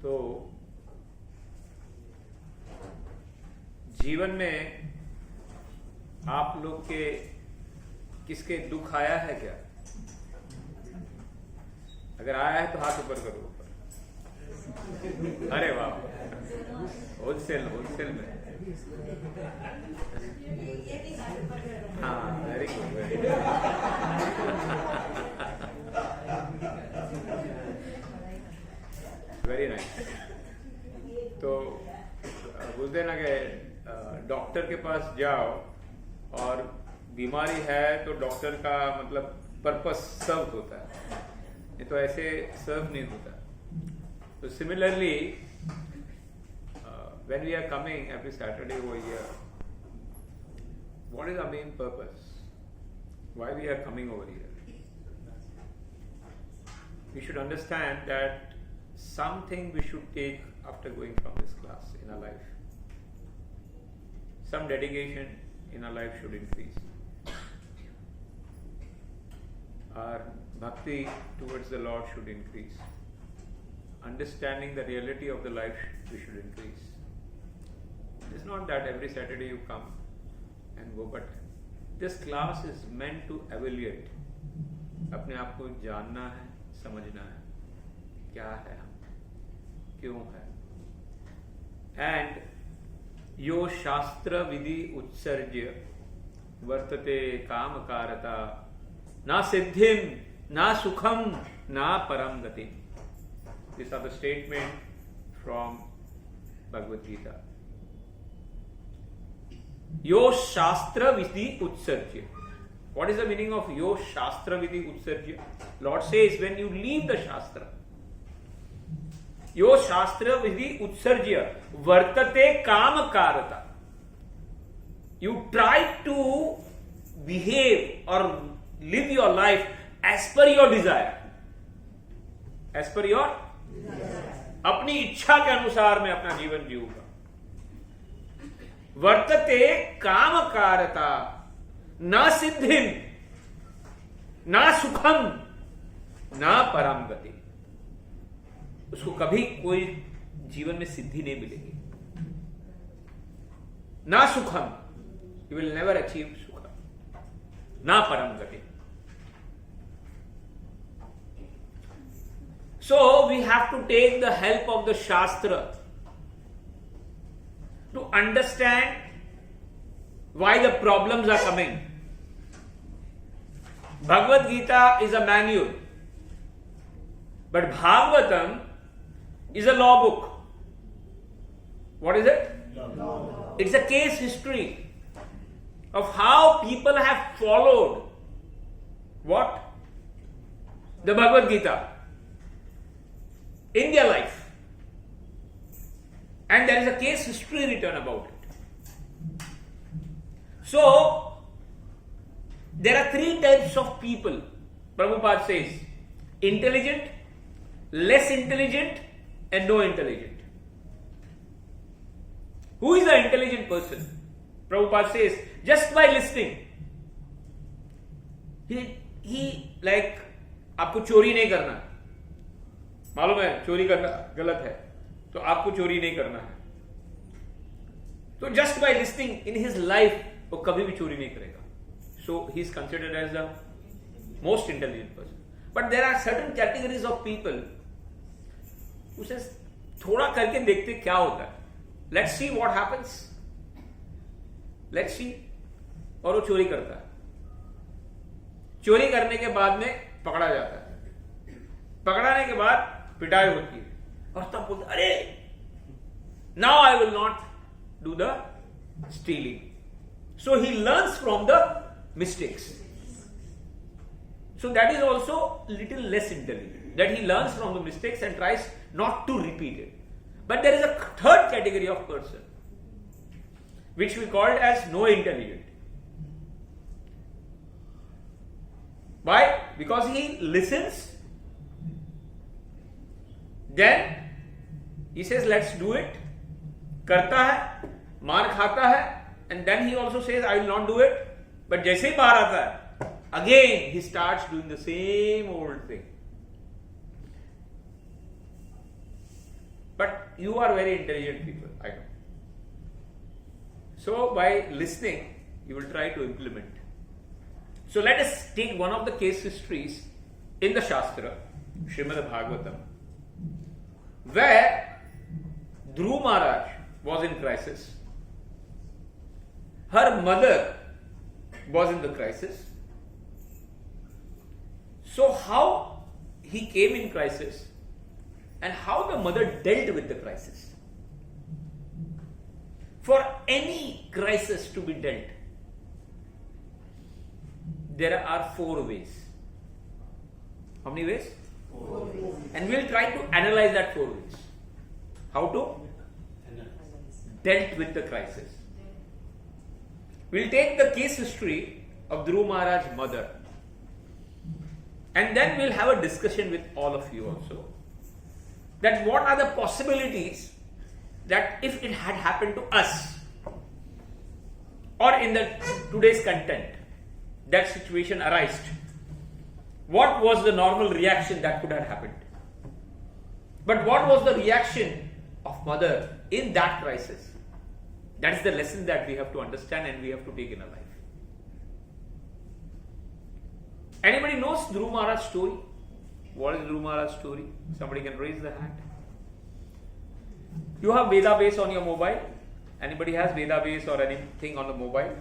तो जीवन में आप लोग के किसके दुख आया है क्या? अगर आया है तो हाथ ऊपर करो ऊपर। अरे वाह, होलसेल में। हाँ, very good, very good. Very nice. तो बोलते हैं ना कि डॉक्टर के पास जाओ और बीमारी है तो डॉक्टर का मतलब पर्पस सर्व होता है, ये तो ऐसे सर्व नहीं होता। तो similarly when we are coming every Saturday over here, what is our main purpose? Why we are coming over here? We should understand that something we should take after going from this class in our life. Some dedication in our life should increase. Our bhakti towards the Lord should increase. Understanding the reality of the life we should increase. It's not that every Saturday you come and go, but this class is meant to evaluate. अपने आप को जानना है, समझना है, क्या है हम, क्यों है। And यो शास्त्र विधि उत्सर्ज्य वर्तते कामकारता ना सिद्धिम ना सुखम ना परम गति। These are the statements from Bhagavad Gita. Yo Shastra Vidhi Utsarjya. What is the meaning of Yo Shastra Vidhi Utsarjya? Lord says when you leave the Shastra, Yo Shastra Vidhi Utsarjya Vartate Kamakarata. You try to behave or live your life as per your desire. As per your अपनी इच्छा के अनुसार मैं अपना जीवन जीऊंगा। वर्तते कामकारता ना सिद्धिम ना सुखम ना परम गति। उसको कभी कोई जीवन में सिद्धि नहीं मिलेगी। ना सुखम, यू विल नेवर अचीव सुखम, ना परम गति। So we have to take the help of the Shastra to understand why the problems are coming. Bhagavad Gita is a manual, but Bhagavatam is a law book. What is it? Law. It's a case history of how people have followed what? The Bhagavad Gita in their life, and there is a case history written about it. So there are three types of people. Prabhupada says intelligent, less intelligent, and no intelligent. Who is the intelligent person? Prabhupada says just by listening, he like आपको चोरी नहीं करना, मालूम है चोरी करना गलत है, तो आपको चोरी नहीं करना है, तो just by listening in his life वो कभी भी चोरी नहीं करेगा. So he is considered as the most intelligent person. But there are certain categories of people उसे थोड़ा करके देखते क्या होता है, let's see what happens, let's see. और वो चोरी करता है, चोरी करने के बाद में पकड़ा जाता है, पकड़ाने के बाद पिटाई होती है, और तब बोलते अरे now I will not do the stealing. So he learns from the mistakes. So that is also little less intelligent, that he learns from the mistakes and tries not to repeat it. But there is a third category of person which we called as no intelligent. Why? Because he listens, then he says let's do it, करता है, मार खाता है, and then he also says I will not do it. But जैसे ही बाहर आता है, again he starts doing the same old thing. But you are very intelligent people, I know. So by listening, you will try to implement. So let us take one of the case histories in the Shastra, Srimad Bhagavatam, where Dhruv Maharaj was in crisis. Her mother was in the crisis. So how he came in crisis and how the mother dealt with the crisis. For any crisis to be dealt, there are 4 ways. How many ways? 4 ways. And we'll try to analyze that 4 ways. How to? Dealt with the crisis. We'll take the case history of Dhruv Maharaj's mother. And then we'll have a discussion with all of you also. That what are the possibilities that if it had happened to us or in the today's content, that situation arose, what was the normal reaction that could have happened? But what was the reaction of mother in that crisis? That is the lesson that we have to understand and we have to take in our life. Anybody knows Dhruv Maharaj's story? What is Dhruv Maharaj's story? Somebody can raise the hand. You have Vedabase on your mobile? Anybody has Vedabase or anything on the mobile?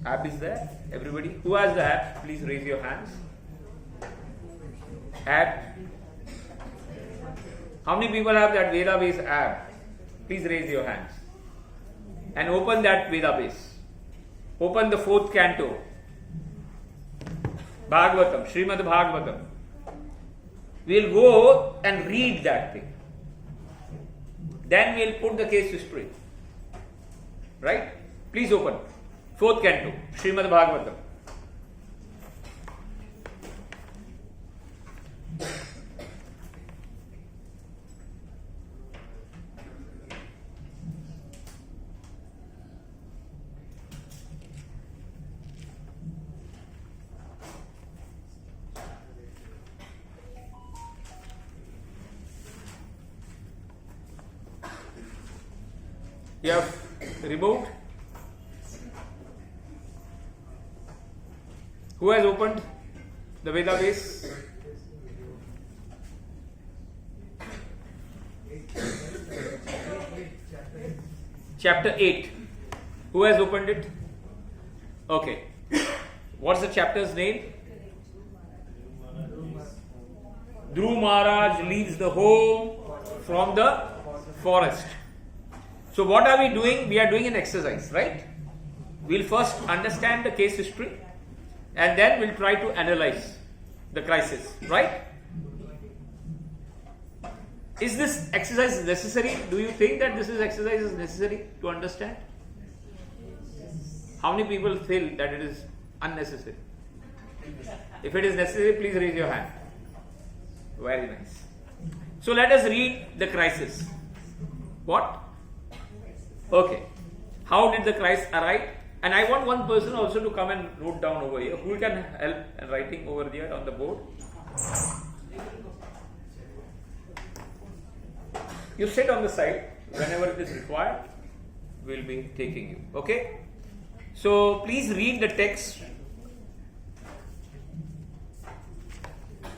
App is there? Everybody? Who has the app? Please raise your hands. App. How many people have that Vedabase app? Please raise your hands. And open that Vedabase. Open the 4th canto. Bhagavatam, Srimad Bhagavatam. We'll go and read that thing. Then we'll put the case history. Right? Please open. 4th canto, Srimad Bhagavatam. You have removed? Who has opened the Vedabase? Chapter 8. Who has opened it? Okay. What's the chapter's name? Dhruv Maharaj leaves the home from the forest. So what are we doing? We are doing an exercise, right? We'll first understand the case history and then we'll try to analyze the crisis, right? Is this exercise necessary? Do you think that this exercise is necessary to understand? How many people feel that it is unnecessary? If it is necessary, please raise your hand. Very nice. So let us read the crisis. What? Okay. How did the crisis arrive? And I want one person also to come and note down over here. Who can help in writing over there on the board? You sit on the side. Whenever it is required, we'll be taking you. Okay? So please read the text.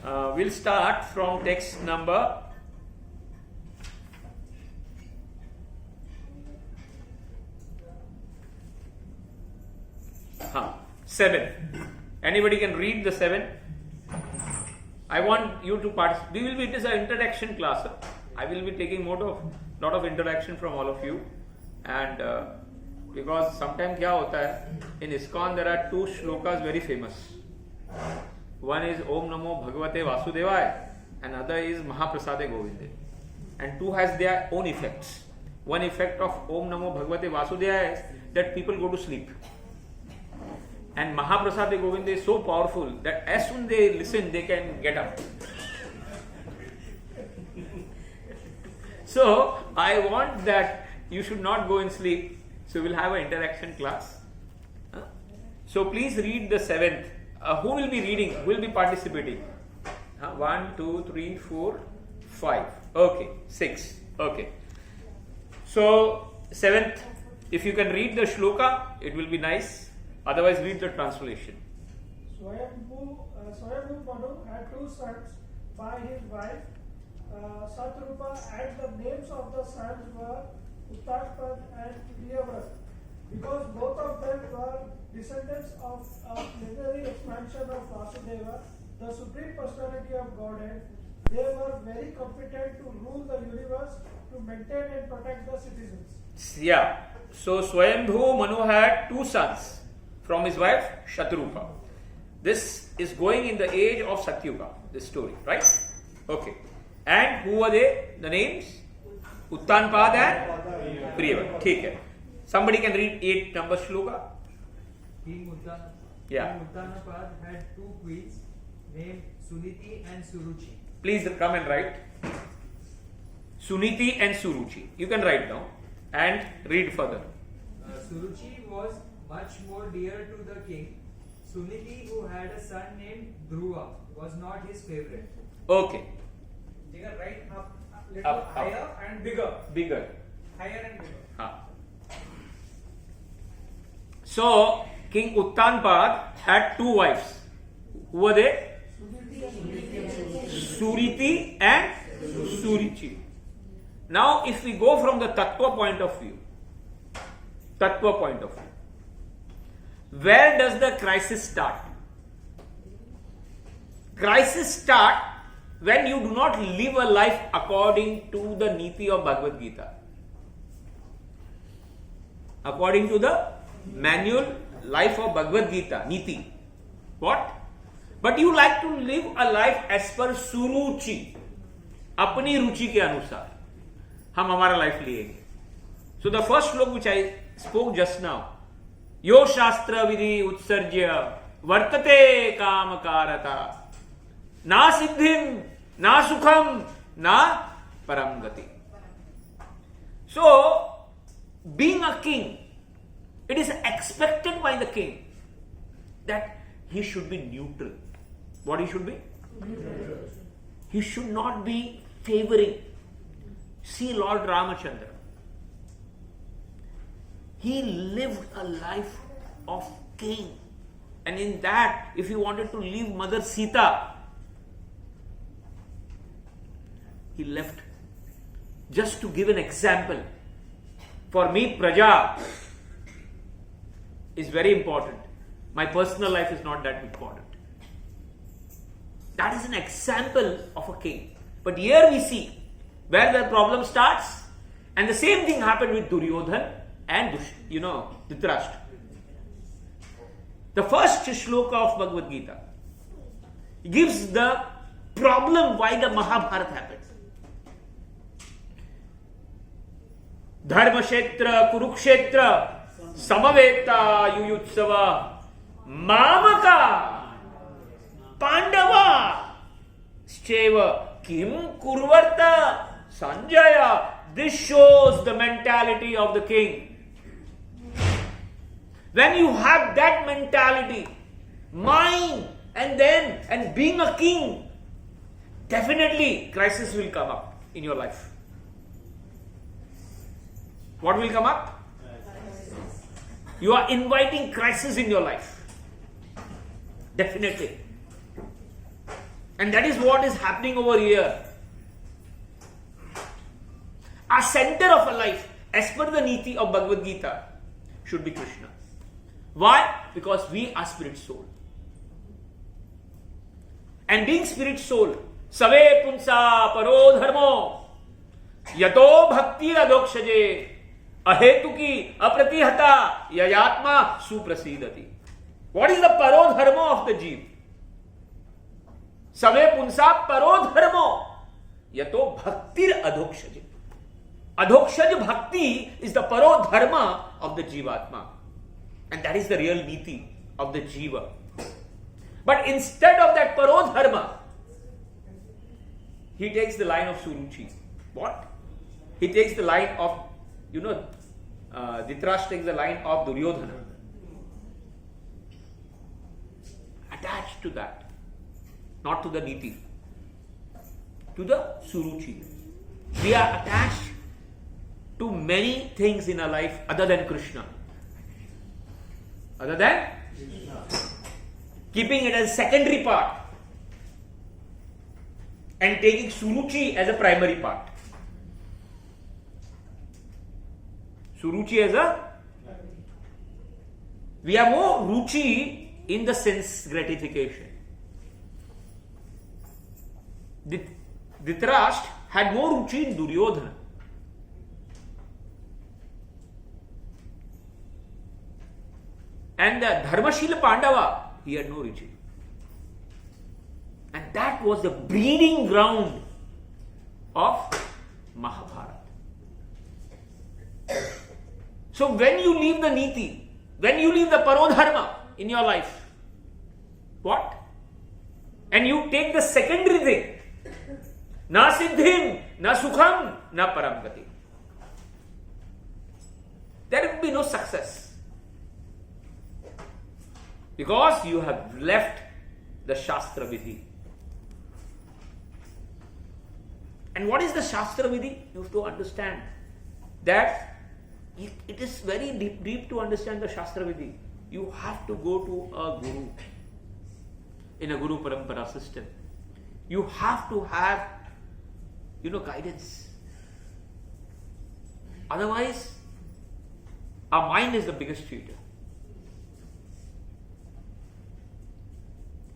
We'll start from text number 7. Anybody can read the 7? I want you to participate. It is an introduction class. I will be taking lot of interaction from all of you, and because sometimes क्या होता है, in ISKCON there are 2 shlokas very famous. One is Om Namo Bhagavate Vasudevaya and other is Mahaprasade Govinde, and 2 has their own effects. One effect of Om Namo Bhagavate Vasudevaya is that people go to sleep, and Mahaprasade Govinde is so powerful that as soon they listen they can get up. So I want that you should not go and sleep. So we'll have an interaction class. So please read the 7th. Who will be reading? Who will be participating? 1, 2, 3, 4, 5. Okay, 6. Okay. So, seventh, if you can read the shloka, it will be nice. Otherwise, read the translation. Swayambhu Manu had two sons by his wife Satrupa, and the names of the sons were Uttarpad and Priyavrat. Because both of them were descendants of a plenary expansion of Vasudeva, the Supreme Personality of Godhead, they were very competent to rule the universe, to maintain and protect the citizens. Yeah. So Swayambhu Manu had two sons from his wife Shatrupa. This is going in the age of Satyuga, this story, right? Okay. And who were they? The names? Uttanpad and Priyavat. Okay. Somebody can read 8 number shloka. King Yeah. Uttanapad had two queens named Suniti and Suruchi. Please come and write. Suniti and Suruchi. You can write down and read further. Suruchi was much more dear to the king. Suniti, who had a son named Dhruva, was not his favorite. Okay. They can write up little Up. higher and bigger. Bigger. Higher and bigger. So, King Uttanpad had two wives. Who were they? Suriti and Surichi. Now, if we go from the Tattva point of view, where does the crisis start? Crisis start when you do not live a life according to the Niti of Bhagavad Gita. According to the manual life of Bhagavad Gita, Niti. What? But you like to live a life as per Suruchi. अपनी रुचि के अनुसार हम हमारा life लेंगे. So the first slok which I spoke just now, यो शास्त्र विधि उत्सर्ज्य वर्तते काम कारता ना सिद्धिम ना सुखम ना परम गति. So being a king, it is expected by the king that he should be neutral. What he should be? Neutral. He should not be favoring. See Lord Ramachandra. He lived a life of king. And in that, if he wanted to leave Mother Sita, he left. Just to give an example. For me, Praja is very important. My personal life is not that important. That is an example of a king. But here we see where the problem starts, and the same thing happened with Duryodhan and Dhritarashtra. The first shloka of Bhagavad Gita gives the problem why the Mahabharata happened. Dharmashetra, Kurukshetra, Samaveta, Yuyutsava, Mamaka, Pandava, Shcheva, Kim Kurvarta, Sanjaya. This shows the mentality of the king. When you have that mentality, mine, and being a king, definitely crisis will come up in your life. What will come up? You are inviting crisis in your life. Definitely. And that is what is happening over here. Our center of a life, as per the Niti of Bhagavad Gita, should be Krishna. Why? Because we are spirit soul. And being spirit soul, Save punsa paro dharmo, yato bhakti adokshaje, ahetuki apratihata, yayatma suprasidati. What is the paro dharma of the jeev? Save punsa paro dharmo, yato bhaktir adokshaje. Adhokshaj bhakti is the paro dharma of the jivatma. And that is the real niti of the jiva. But instead of that paro dharma, he takes the line of Suruchi. What? He takes the line of, Dhritarashtra takes the line of Duryodhana. Attached to that. Not to the niti. To the Suruchi. We are attached to many things in our life other than Krishna. Other than keeping it as secondary part and taking Suruchi as a primary part. Suruchi as a... We are more Ruchi in the sense gratification. Dhritarashtra had more Ruchi in Duryodhana. And the Dharmashila Pandava, he had no Ruchi. And that was the breeding ground of Mahabharata. So when you leave the Niti, when you leave the Parodharma in your life, what? And you take the secondary thing, na siddhim, na sukham, na paramgati. There will be no success. Because you have left the Shastra Vidhi. And what is the Shastra Vidhi? You have to understand that it is very deep to understand the Shastra Vidhi. You have to go to a guru in a Guru Parampara system. You have to have, guidance. Otherwise, our mind is the biggest cheater.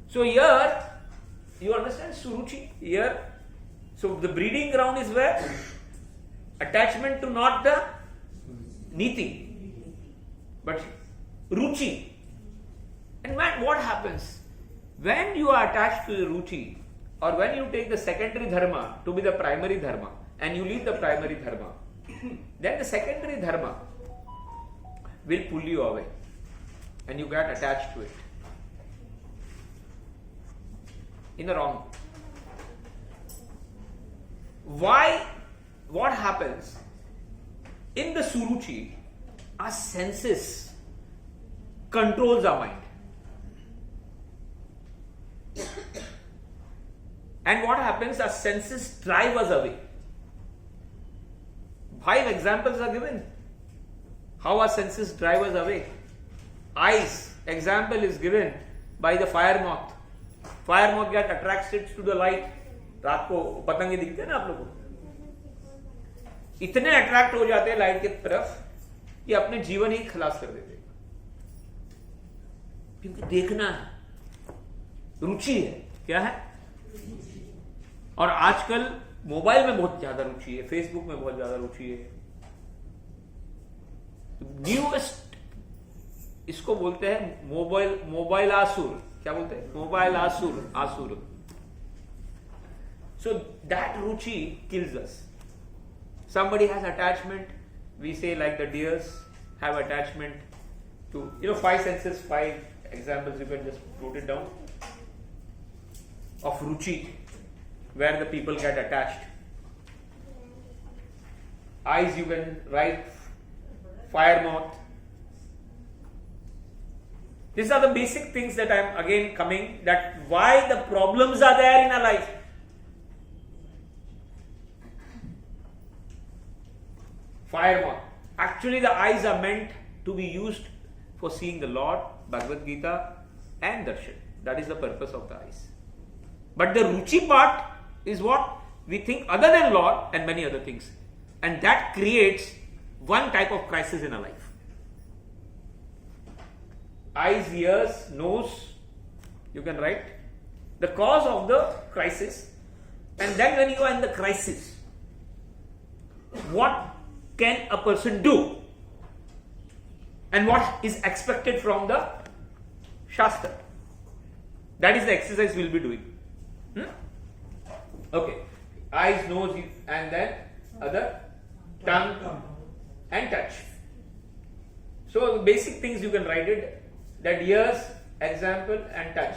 So here, you understand Suruchi? Here, so the breeding ground is where? Attachment to not the Niti, but Ruchi. And man, what happens? When you are attached to the Ruchi, or when you take the secondary dharma to be the primary dharma, and you leave the primary dharma, then the secondary dharma will pull you away, and you get attached to it. In the wrong. Why? What happens? In the Suruchi, our senses controls our mind. And what happens? Our senses drive us away. 5 examples are given. How our senses drive us away. Eyes, example is given by the fire moth. Fire moth gets attracted to the light. रात को पतंगे दिखते हैं ना आप लोगों को, इतने अट्रैक्ट हो जाते हैं लाइट की तरफ कि अपने जीवन ही खलास कर देते हैं, क्योंकि देखना है, रुचि है. क्या है? और आजकल मोबाइल में बहुत ज्यादा रुचि है, फेसबुक में बहुत ज्यादा रुचि है. न्यूएस्ट इसको बोलते हैं मोबाइल आसुर. क्या बोलते हैं? मोबाइल आसुर. So that ruchi kills us. Somebody has attachment, we say like the deers have attachment to, 5 senses, 5 examples, you can just put it down, of ruchi, where the people get attached. Eyes, you can write fire moth. These are the basic things that I am again coming, that why the problems are there in our life. Fire moth. Actually, the eyes are meant to be used for seeing the Lord, Bhagavad Gita, and darshan. That is the purpose of the eyes. But the ruchi part is what we think other than Lord and many other things. And that creates one type of crisis in our life. Eyes, ears, nose, you can write the cause of the crisis. And then when you are in the crisis, what can a person do? And what is expected from the Shastra? That is the exercise we will be doing. Okay. Eyes, nose, and then other tongue and touch. So the basic things you can write it, that ears, example, and touch.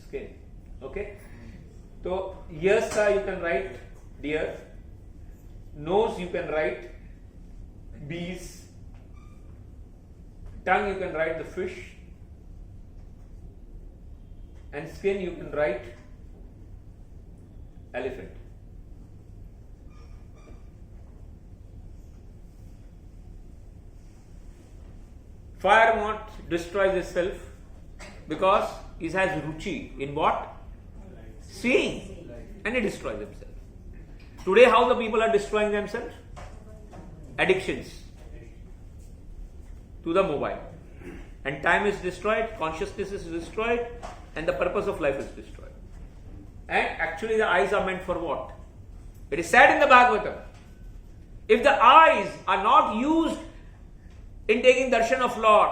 Skin. Okay. So ears you can write deer. Nose you can write bees. tongue you can write the fish, and skin you can write elephant. Fire not destroys itself because it has ruchi in what? Seeing, and it destroys themselves. Today, how the people are destroying themselves? Addictions to the mobile, and time is destroyed, consciousness is destroyed, and the purpose of life is destroyed. And actually, the eyes are meant for what? It is said in the Bhagavatam, if the eyes are not used in taking darshan of Lord,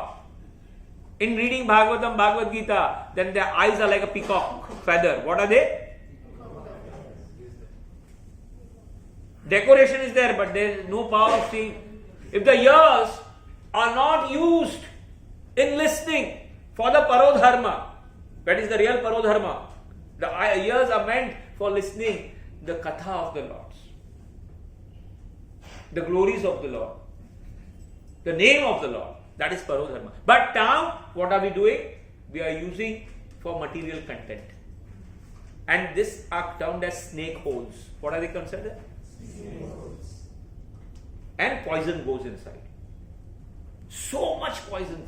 in reading Bhagavatam, Bhagavad Gita, then their eyes are like a peacock feather. What are they? Decoration is there, but there is no power of seeing. If the ears are not used in listening for the parodharma, that is the real parodharma, the ears are meant for listening the katha of the Lords, the glories of the Lord, the name of the Lord. That is parodharma. But now, what are we doing? We are using for material content. And this are termed as snake holes. What are they considered? Snake holes. And poison goes inside. So much poison.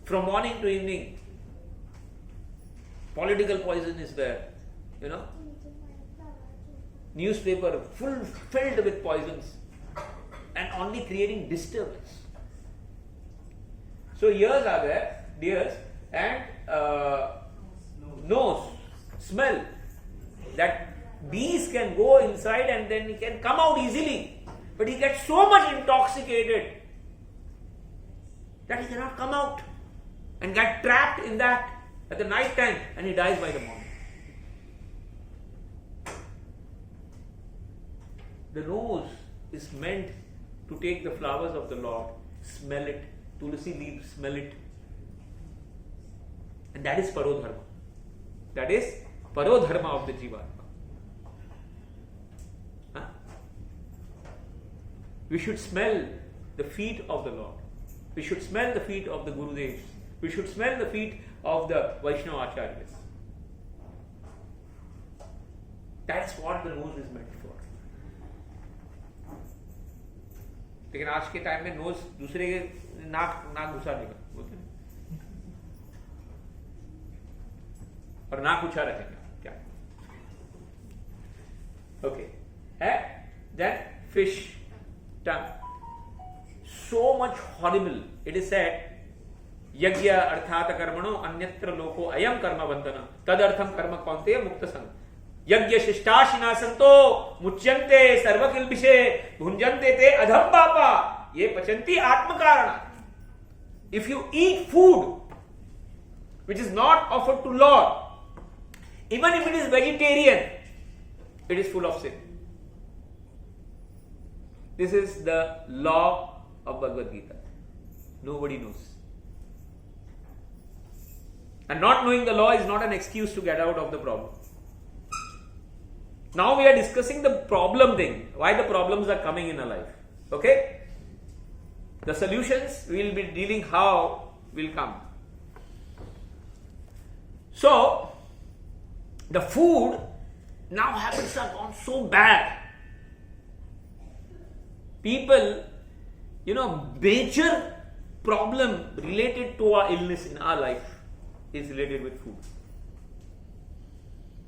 From morning to evening. Political poison is there. You know. Newspaper filled with poisons. And only creating disturbance. So ears are there, ears, and nose, smell. That bees can go inside and then he can come out easily. But he gets so much intoxicated that he cannot come out and get trapped in that at the night time, and he dies by the morning. The nose is meant to take the flowers of the Lord, smell it. Tulsi leaves, smell it. And that is parodharma. That is parodharma of the Jivatma. Huh? We should smell the feet of the Lord. We should smell the feet of the Gurudevs. We should smell the feet of the Vaishnava Acharyas. That's what the nose is meant for. लेकिन आज के time में knows दूसरे के नाक घुसा देगा बोलते हैं, और नाक उछा रखेगा क्या? Okay, then fish tongue, so much horrible. It is said, यज्ञ अर्थात कर्मणो अन्यत्र लोको अयम कर्म बंधन तदर्थम कर्म कौन्तेय मुक्त संग यज्ञ शिष्टाशिना संतो मुच्यन्ते सर्वकिल्बिषे भुंजन्ते ते अधम पापा ये पचन्ति आत्म कारण. If you eat food which is not offered to Lord, even if it is vegetarian, it is full of sin. This is the law of Bhagavad Gita. Nobody knows. And not knowing the law is not an excuse to get out of the problem. Now we are discussing the problem thing, why the problems are coming in our life. Okay? The solutions we will be dealing how will come. So, the food, now habits are gone so bad. People, major problem related to our illness in our life is related with food.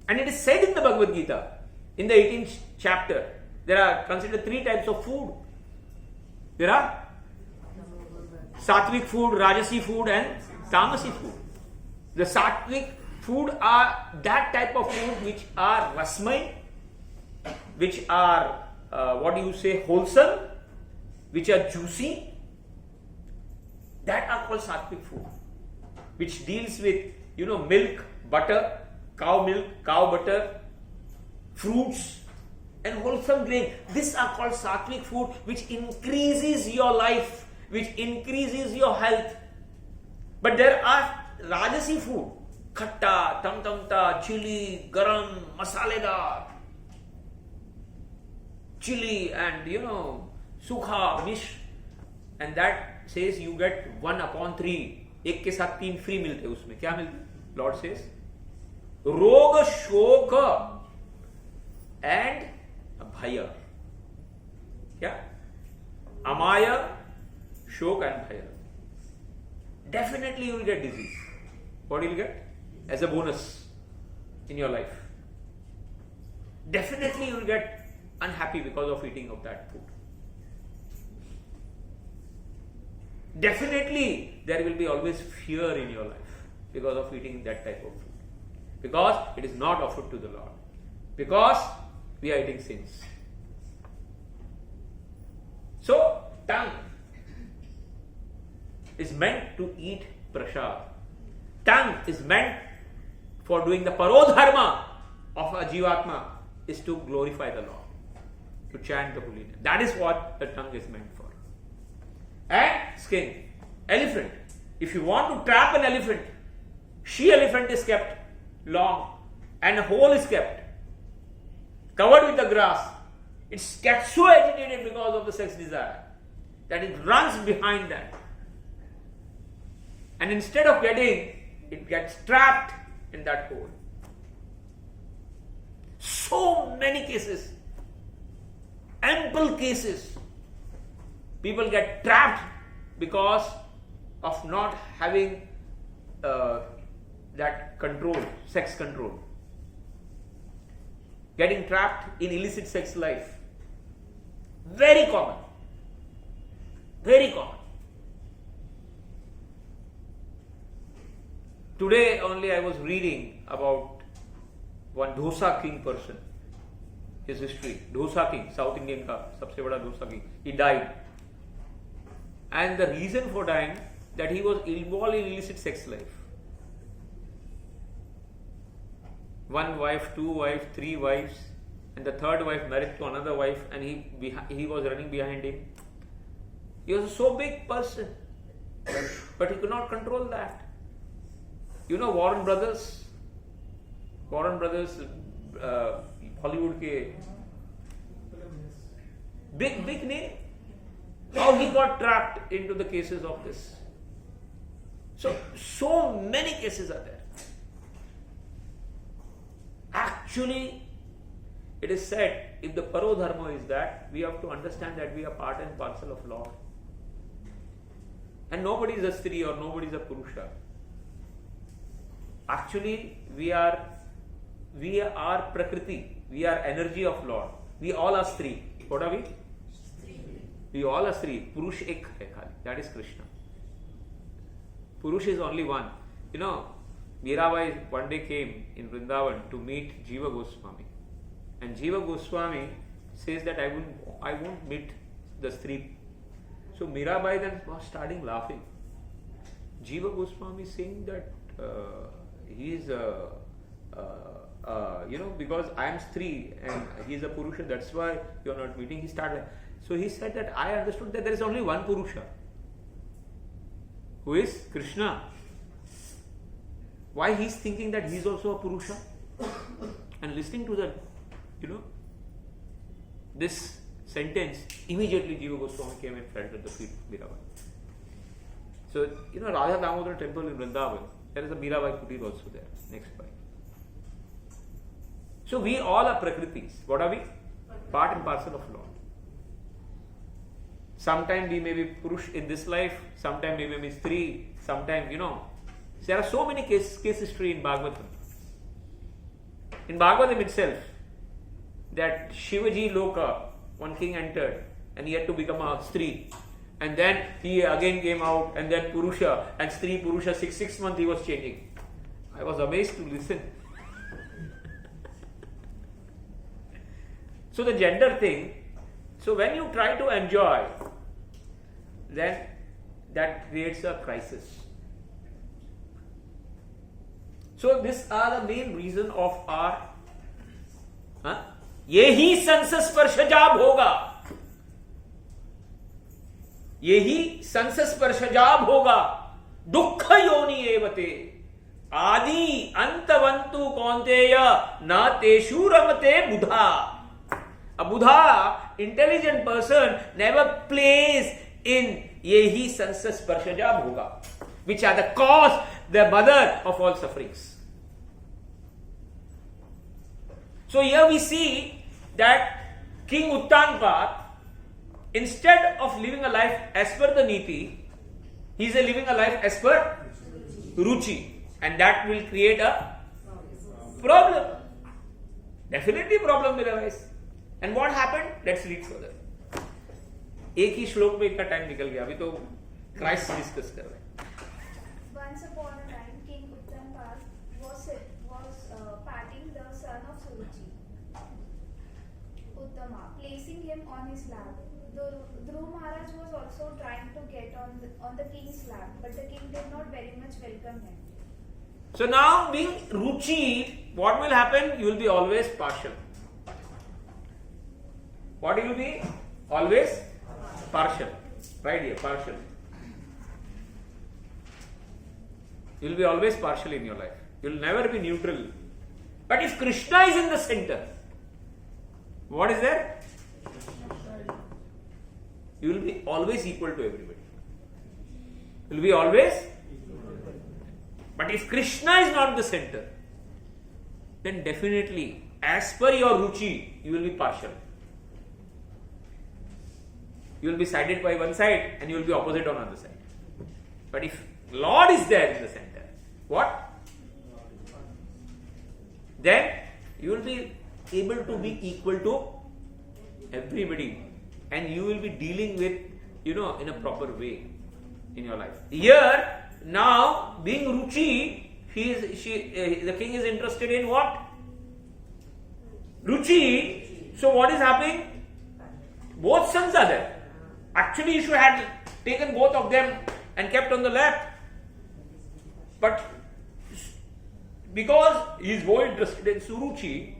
And it is said in the Bhagavad Gita, in the 18th chapter, there are considered 3 types of food. There are sattvic food, rajasi food and tamasi food. The sattvic food are that type of food which are rasmai, which are wholesome, which are juicy. That are called sattvic food, which deals with milk, butter, cow milk, cow butter, fruits and wholesome grain. These are called sattvic food, which increases your life, which increases your health. But there are rajasi food, khatta, tamtamta, chili, garam, masaledar, chili and sukha, mish. and that says you get 1/3, एक के साथ 3 free मिलते हैं. उसमें क्या मिलते? Lord says रोग शोक and भय. क्या? अमाय, शोक and भय. Definitely you will get disease. What will you get? As a bonus in your life. Definitely you will get unhappy because of eating of that food. Definitely there will be always fear in your life because of eating that type of food. Because it is not offered to the Lord. Because we are eating sins. So, tongue is meant to eat prasad. Tongue is meant for doing the parodharma of a jivatma, is to glorify the Lord, to chant the holy name. That is what the tongue is meant for. And skin, elephant. If you want to trap an elephant, she elephant is kept long and a hole is kept, covered with the grass. It gets so agitated because of the sex desire that it runs behind that. And instead of getting, it gets trapped in that hole. So many cases, ample cases, people get trapped because of not having that control, sex control. Getting trapped in illicit sex life. Very common. Very common. Today only I was reading about one Dosa King person. His history. Dosa King, South Indian ka sabse bada Dosa King. He died. And the reason for dying, that he was involved in illicit sex life. One wife, 2 wives, 3 wives, and the third wife married to another wife, and he was running behind him. He was a so big person, but he could not control that. You know Warren Brothers, Hollywood ke big name. How he got trapped into the cases of this. So many cases are there. Actually, it is said, if the parodharma is that, we have to understand that we are part and parcel of Lord. And nobody is a Stri or nobody is a Purusha. Actually, we are Prakriti. We are energy of Lord. We all are Stri. What are we? We all are Stri. Purush ek hai khali. That is Krishna. Purush is only one. You know, Mirabai one day came in Vrindavan to meet Jiva Goswami. And Jiva Goswami says that I won't meet the Stri. So Mirabai then was starting laughing. Jiva Goswami saying that he is because I am Stri and he is a Purusha, that's why you are not meeting. He started. So he said that I understood that there is only one Purusha, who is Krishna. Why he is thinking that he is also a Purusha? And listening to that, this sentence, immediately Jiva Goswami came and fell at the feet of Mirabai. So, Radha Damodar temple in Vrindavan, there is a Mirabai Kutir also there, next by. So we all are Prakritis. What are we? Part and parcel of Lord. Sometime we may be Purush in this life, sometime we may be Stri, sometime, there are so many case history in Bhagavatam. In Bhagavatam itself, that Shivaji Loka, one king entered and he had to become a Stri. And then he again came out and then Purusha and Stri Purusha, 6 months he was changing. I was amazed to listen. So the gender thing, so when you try to enjoy, then that creates a crisis. So these are the main reason of our यही संस्पर्शजाब होगा, यही संस्पर्शजाब होगा, दुख योनि एवते आदि अंतवंतु कौन्तेय न तेषु रमते बुधा. A Buddha, intelligent person, never plays in yehi sansa sparsha jab hoga, which are the cause, the mother of all sufferings. So here we see that King Uttanpad, instead of living a life as per the niti, he is living a life as per ruchi, and that will create a problem. Definitely problem will arise. And what happened? Let's read further. एक ही श्लोक में इतना time निकल गया, अभी तो Christ discuss कर रहे हैं. Once upon a time, King Uttanpad was patting the son of Suruchi, Uttama, placing him on his lap. Dhruv Maharaj was also trying to get on the king's lap, but the king did not very much welcome him. So now, being ruchi, what will happen? You will be always partial. What you will be? Always partial. Right here, partial. You will be always partial in your life. You will never be neutral. But if Krishna is in the center, what is there? You will be always equal to everybody. You will be always. But if Krishna is not the center, then definitely, as per your ruchi, you will be partial. You will be sided by one side and you will be opposite on the other side. But if Lord is there in the center, what? Then you will be able to be equal to everybody, and you will be dealing with, in a proper way in your life. Here, now, being ruchi, the king is interested in what? Ruchi. So what is happening? Both sons are there. Actually, you should have taken both of them and kept on the lap. But because he is more interested in Suruchi,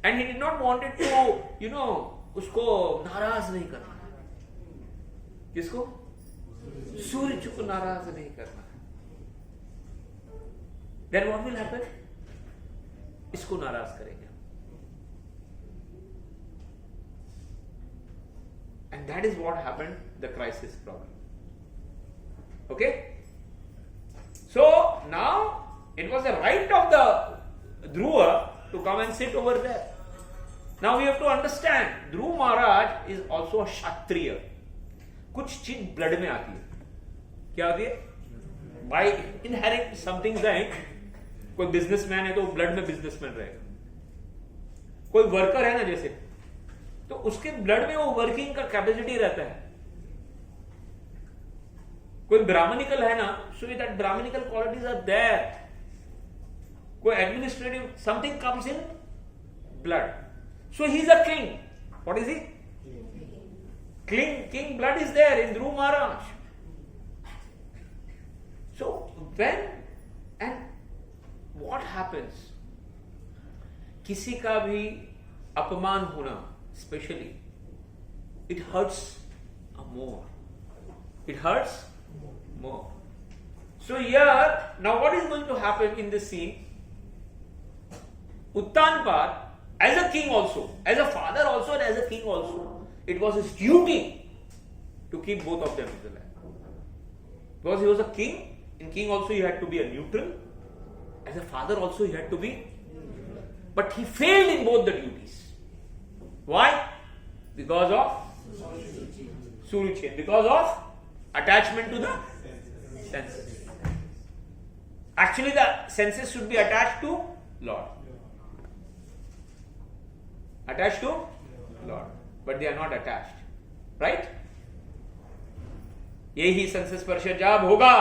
and he did not want it to, उसको नाराज नहीं करना. किसको? सूर्य को नाराज नहीं करना. Then what will happen? इसको नाराज करेंगे. And that is what happened, the crisis problem. Okay? So now it was the right of the Dhruva to come and sit over there. Now we have to understand, Dhruv Maharaj is also a Kshatriya. कुछ चीज blood में आती है. क्या आती है? By inherent something like, कोई businessman है तो ब्लड में बिजनेसमैन रहेगा. कोई वर्कर है ना जैसे, तो उसके ब्लड में वो वर्किंग का कैपेसिटी रहता है. कोई ब्राह्मणिकल है ना, so that Brahmanical qualities are there. कोई administrative something comes in blood. So he is a king. What is he? King blood is there in Dhruv Maharaj. So when and what happens? किसी का भी अपमान होना, especially, it hurts more. It hurts more. So here, now what is going to happen in this scene? Uttanpad, as a king also, as a father also and as a king also, it was his duty to keep both of them in the land. Because he was a king, in king also he had to be a neutral, as a father also he had to be, but he failed in both the duties. Why? Because of Suruchi, because of attachment to the senses. Actually the senses should be attached to Lord. Attached to Lord, but they are not attached, right? यही sons स्पर्श जब होगा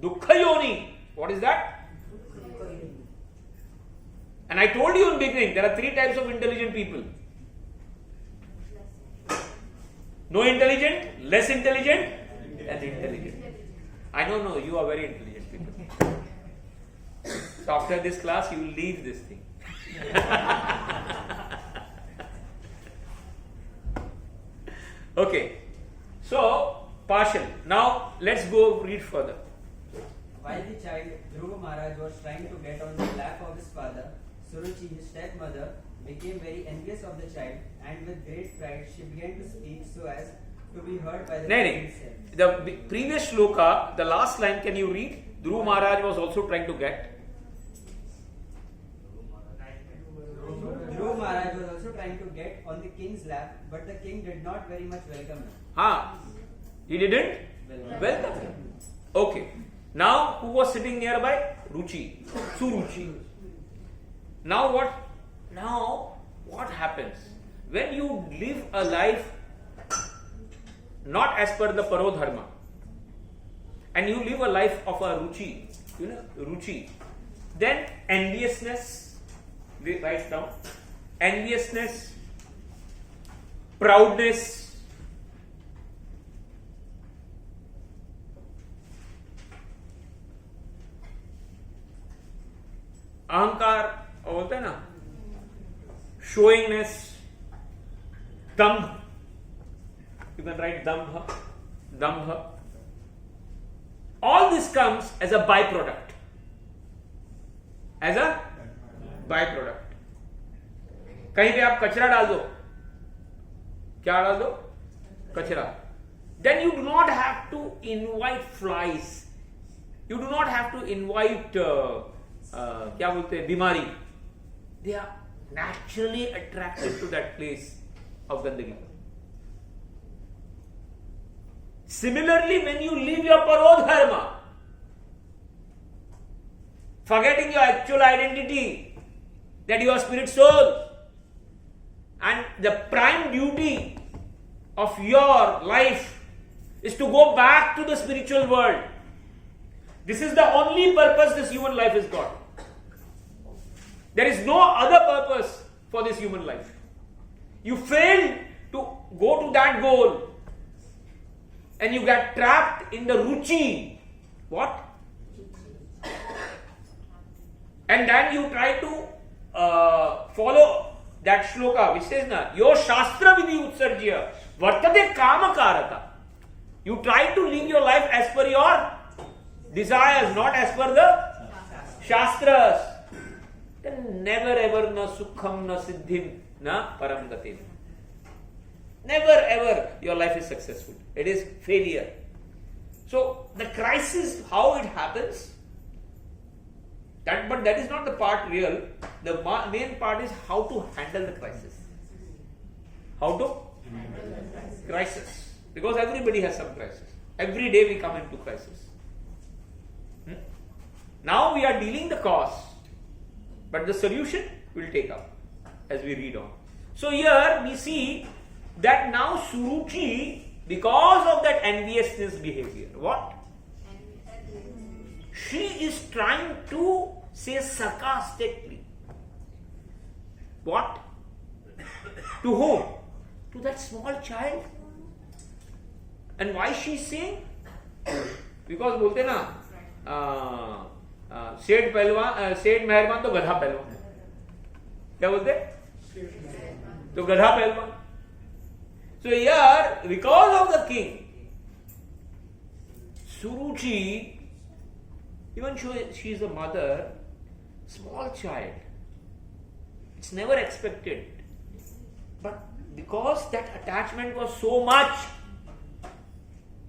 दुख योनि. What is that? And I told you in beginning, there are 3 types of intelligent people. No intelligent, less intelligent, and intelligent. I don't know, you are very intelligent people. So after this class, you will leave this thing. Okay, so partial. Now let's go read further. While the child Dhruva Maharaj was trying to get on the lap of his father, Suruchi, his stepmother, became very envious of the child, and with great pride she began to speak so as to be heard by the नहीं king नहीं, himself. the previous shloka, the last line, can you read? Dhruv Maharaj was also trying to get. Dhruv Maharaj was also trying to get on the king's lap, but the king did not very much welcome him. He didn't welcome him. Okay. Now who was sitting nearby? Ruchi, Suruchi. Now what happens when you live a life not as per the parodharma, and you live a life of a ruchi, then enviousness, write down, enviousness, proudness, अहंकार बोलते हैं ना, showingness, dambh, you can write dambha. All this comes as a byproduct. कहीं पे आप कचरा डाल दो, क्या डाल दो? कचरा. Then you do not have to invite flies. You do not have to invite क्या बोलते हैं, बीमारी. They are naturally attracted to that place of gandagi. Similarly, when you live your parodharma, forgetting your actual identity, that you are spirit soul, and the prime duty of your life is to go back to the spiritual world. This is the only purpose this human life has got. There is no other purpose for this human life. You fail to go to that goal, and you get trapped in the ruchi. What? And then you try to follow that shloka which says na, yo shastra vidhi utsarjya vartate kama karata. You try to live your life as per your desires, not as per the shastras. Then never ever na sukham na siddhim na param gatim. Never ever your life is successful. It is failure. So the crisis, how it happens, but that is not the part real. The main part is how to handle the crisis. How to handle the crisis. Because everybody has some crisis. Every day we come into crisis. Now we are dealing the cause, but the solution will take up as we read on. So here we see that now Suruchi, because of that enviousness behavior, what? She is trying to say sarcastically. What? To whom? To that small child. And why she is saying? Because बोलते ना, सेठ पहलवान, सेठ मेहरबान तो गधा पहलवान. क्या बोलते? तो गधा पहलवान. So here, because of the king, Suruchi, even she is a mother, small child, it's never expected. But because that attachment was so much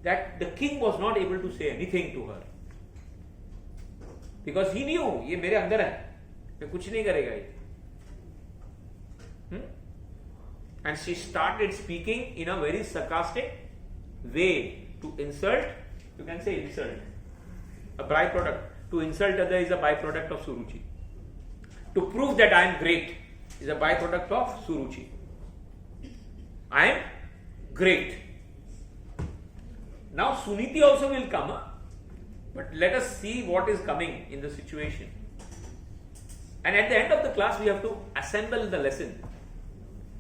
that the king was not able to say anything to her. Because he knew, ये मेरे अंदर है, मैं कुछ नहीं करेगा ये. And she started speaking in a very sarcastic way to insult. You can say insult. A byproduct. To insult other is a byproduct of Suruchi. To prove that I am great is a byproduct of Suruchi. I am great. Now Suniti also will come. But let us see what is coming in the situation. And at the end of the class we have to assemble the lesson.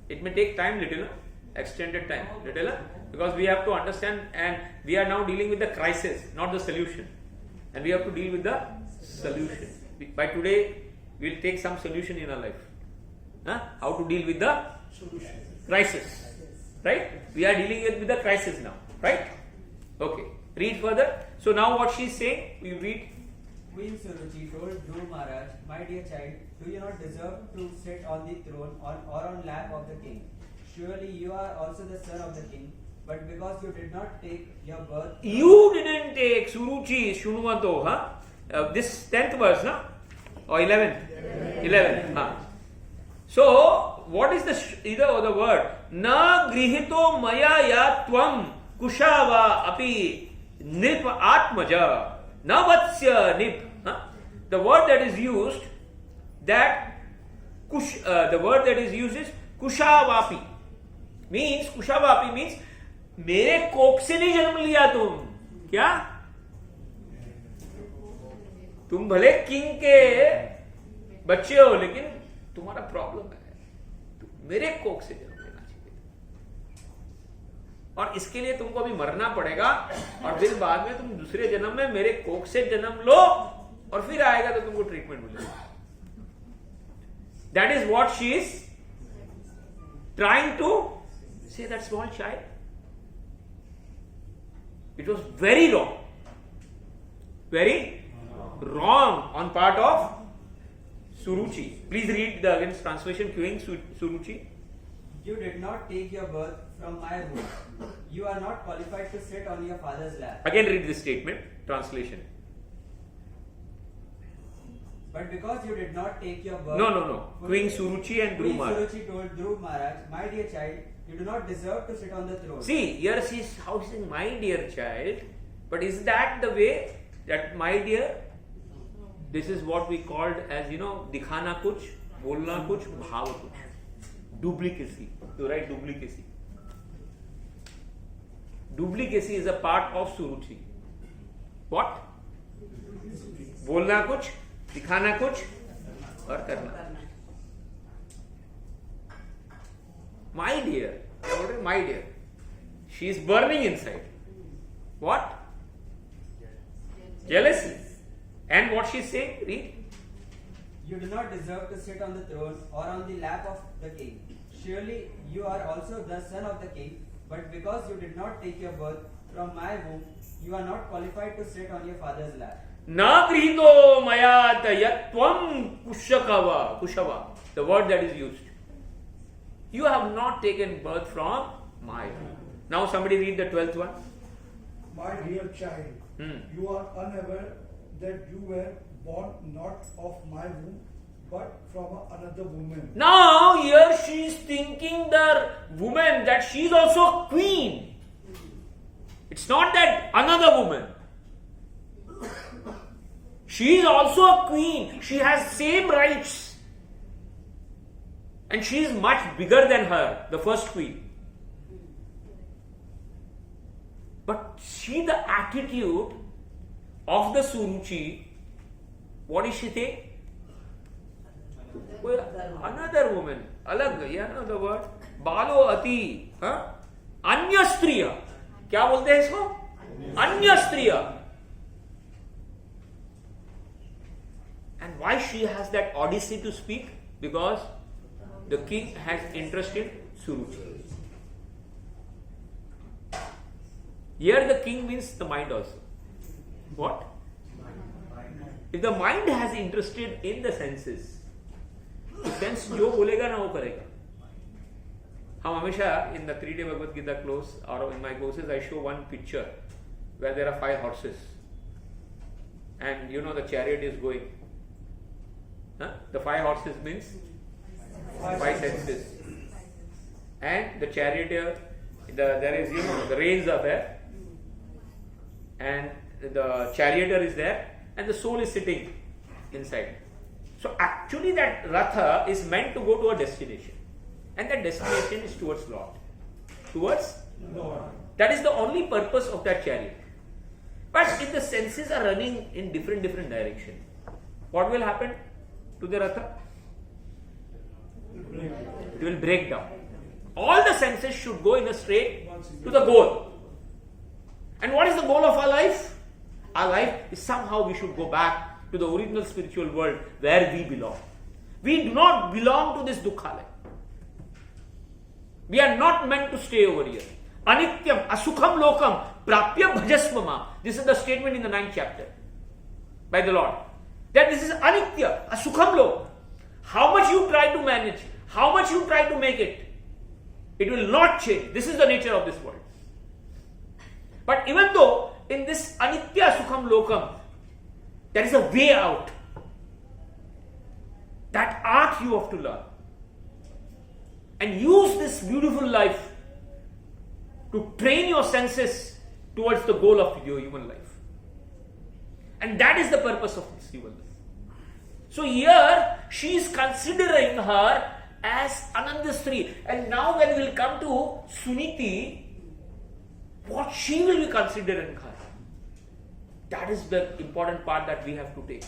It may take time little, extended time little, because we have to understand, and we are now dealing with the crisis, not the solution. And we have to deal with the solution. By today, we will take some solution in our life. How to deal with the crisis. Right? We are dealing with the crisis now. Right? Okay. Read further. So now what she is saying, we read. Queen Suruchi told Dhruv Maharaj, my dear child, do you not deserve to sit on the throne or on lap of the king? Surely you are also the son of the king, But because you did not take your birth, You didn't take Suruchi Shunumato, huh? This 10th verse, no? Or 11th? 11th. Huh? So, what is the word? Na grihito maya ya tvam kushava api nip atmaja na vatsya nip. Huh? The word that is used, the word that is used is kushavapi. Kushavapi means मेरे कोख से नहीं जन्म लिया तुम. क्या? तुम भले किंग के बच्चे हो, लेकिन तुम्हारा प्रॉब्लम है, मेरे कोख से जन्म लेना चाहिए और इसके लिए तुमको अभी मरना पड़ेगा और फिर बाद में तुम दूसरे जन्म में मेरे कोख से जन्म लो और फिर आएगा तो तुमको ट्रीटमेंट मिलेगा. That is what she is trying to say that small child. It was very wrong on part of Suruchi. Please read the against translation, Queen Suruchi. you did not take your birth from my womb. You are not qualified to sit on your father's lap. Again read this statement, translation. But because you did not take your birth... No. Queen Suruchi and Dhruv Queen Maharaj. Suruchi told Dhruv Maharaj, my dear child, you do not deserve to sit on the throne. See, here she is saying, my dear child, but is that the way that my dear? This is what we called as, dikhana kuch, bolna kuch, bhav kuch. Duplicacy. You write duplicacy. Duplicacy is a part of Suruchi. What? बोलना कुछ, दिखाना कुछ और करना. My dear, my dear, she is burning inside. What? Jealousy. And what she is saying? Read. You do not deserve to sit on the throne or on the lap of the king. Surely you are also the son of the king, but because you did not take your birth from my womb, you are not qualified to sit on your father's lap. Na grihito mayat yatvam kushava. The word that is used. You have not taken birth from my womb. Now somebody read the 12th one. My dear child, you are unaware that you were born not of my womb, but from another woman. Now here she is thinking the woman that she is also a queen. It's not that another woman. She is also a queen. She has same rights. And she is much bigger than her, the first queen. But see the attitude of the Suruchi. What is she saying? Another woman. Alag, you know the word? Balo ati. Anya striya. क्या बोलते हैं इसको? अन्य स्त्रिया. And why she has that odyssey to speak? Because the king has interest in Suruchi. Here the king means the mind also. What? If the mind has interested in the senses, the sense जो बोलेगा ना वो करेगा. हम हमेशा in the 3-day Bhagavad Gita close or in my courses I show one picture where there are 5 horses and the chariot is going. The 5 horses means 5 senses, and the charioteer, there is the reins are there, and the charioteer is there, and the soul is sitting inside. So actually that ratha is meant to go to a destination, and that destination is towards Lord. Towards Lord. That is the only purpose of that chariot. But if the senses are running in different directions, what will happen to the ratha? It will break down. All the senses should go in a straight to the goal. And what is the goal of our life? Our life is somehow we should go back to the original spiritual world where we belong. We do not belong to this dukhalaya. We are not meant to stay over here. Anityam asukham lokam prapya bhajasvama. This is the statement in the 9th chapter by the Lord. That this is anitya, asukham lokam. How much you try to manage, how much you try to make it, it will not change. This is the nature of this world. But even though in this anitya sukham lokam, there is a way out. That art you have to learn. And use this beautiful life to train your senses towards the goal of your human life. And that is the purpose of this human life. So here she is considering her as Anandastri. And now when we will come to Suniti, what she will be considering her. That is the important part that we have to take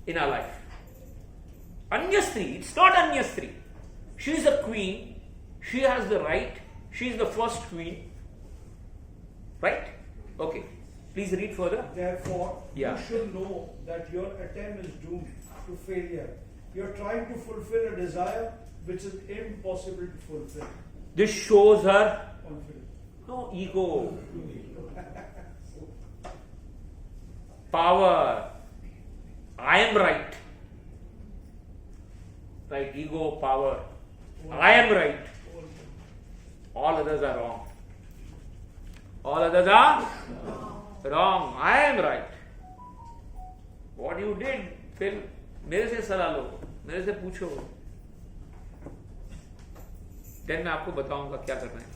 in our life. Anyastri, it's not Anyastri. She is a queen. She has the right. She is the first queen. Right? Okay. Please read further. Therefore, Yeah. you should know that your attempt is doomed to failure. You are trying to fulfill a desire which is impossible to fulfill. This shows her Confidence. no ego, power. I am right. Right? Ego, power. I am right. All others are wrong. All others are wrong. I am right. What you did, फिर मेरे से सलाह लो, मेरे से पूछो. Then मैं आपको बताऊंगा क्या करना है.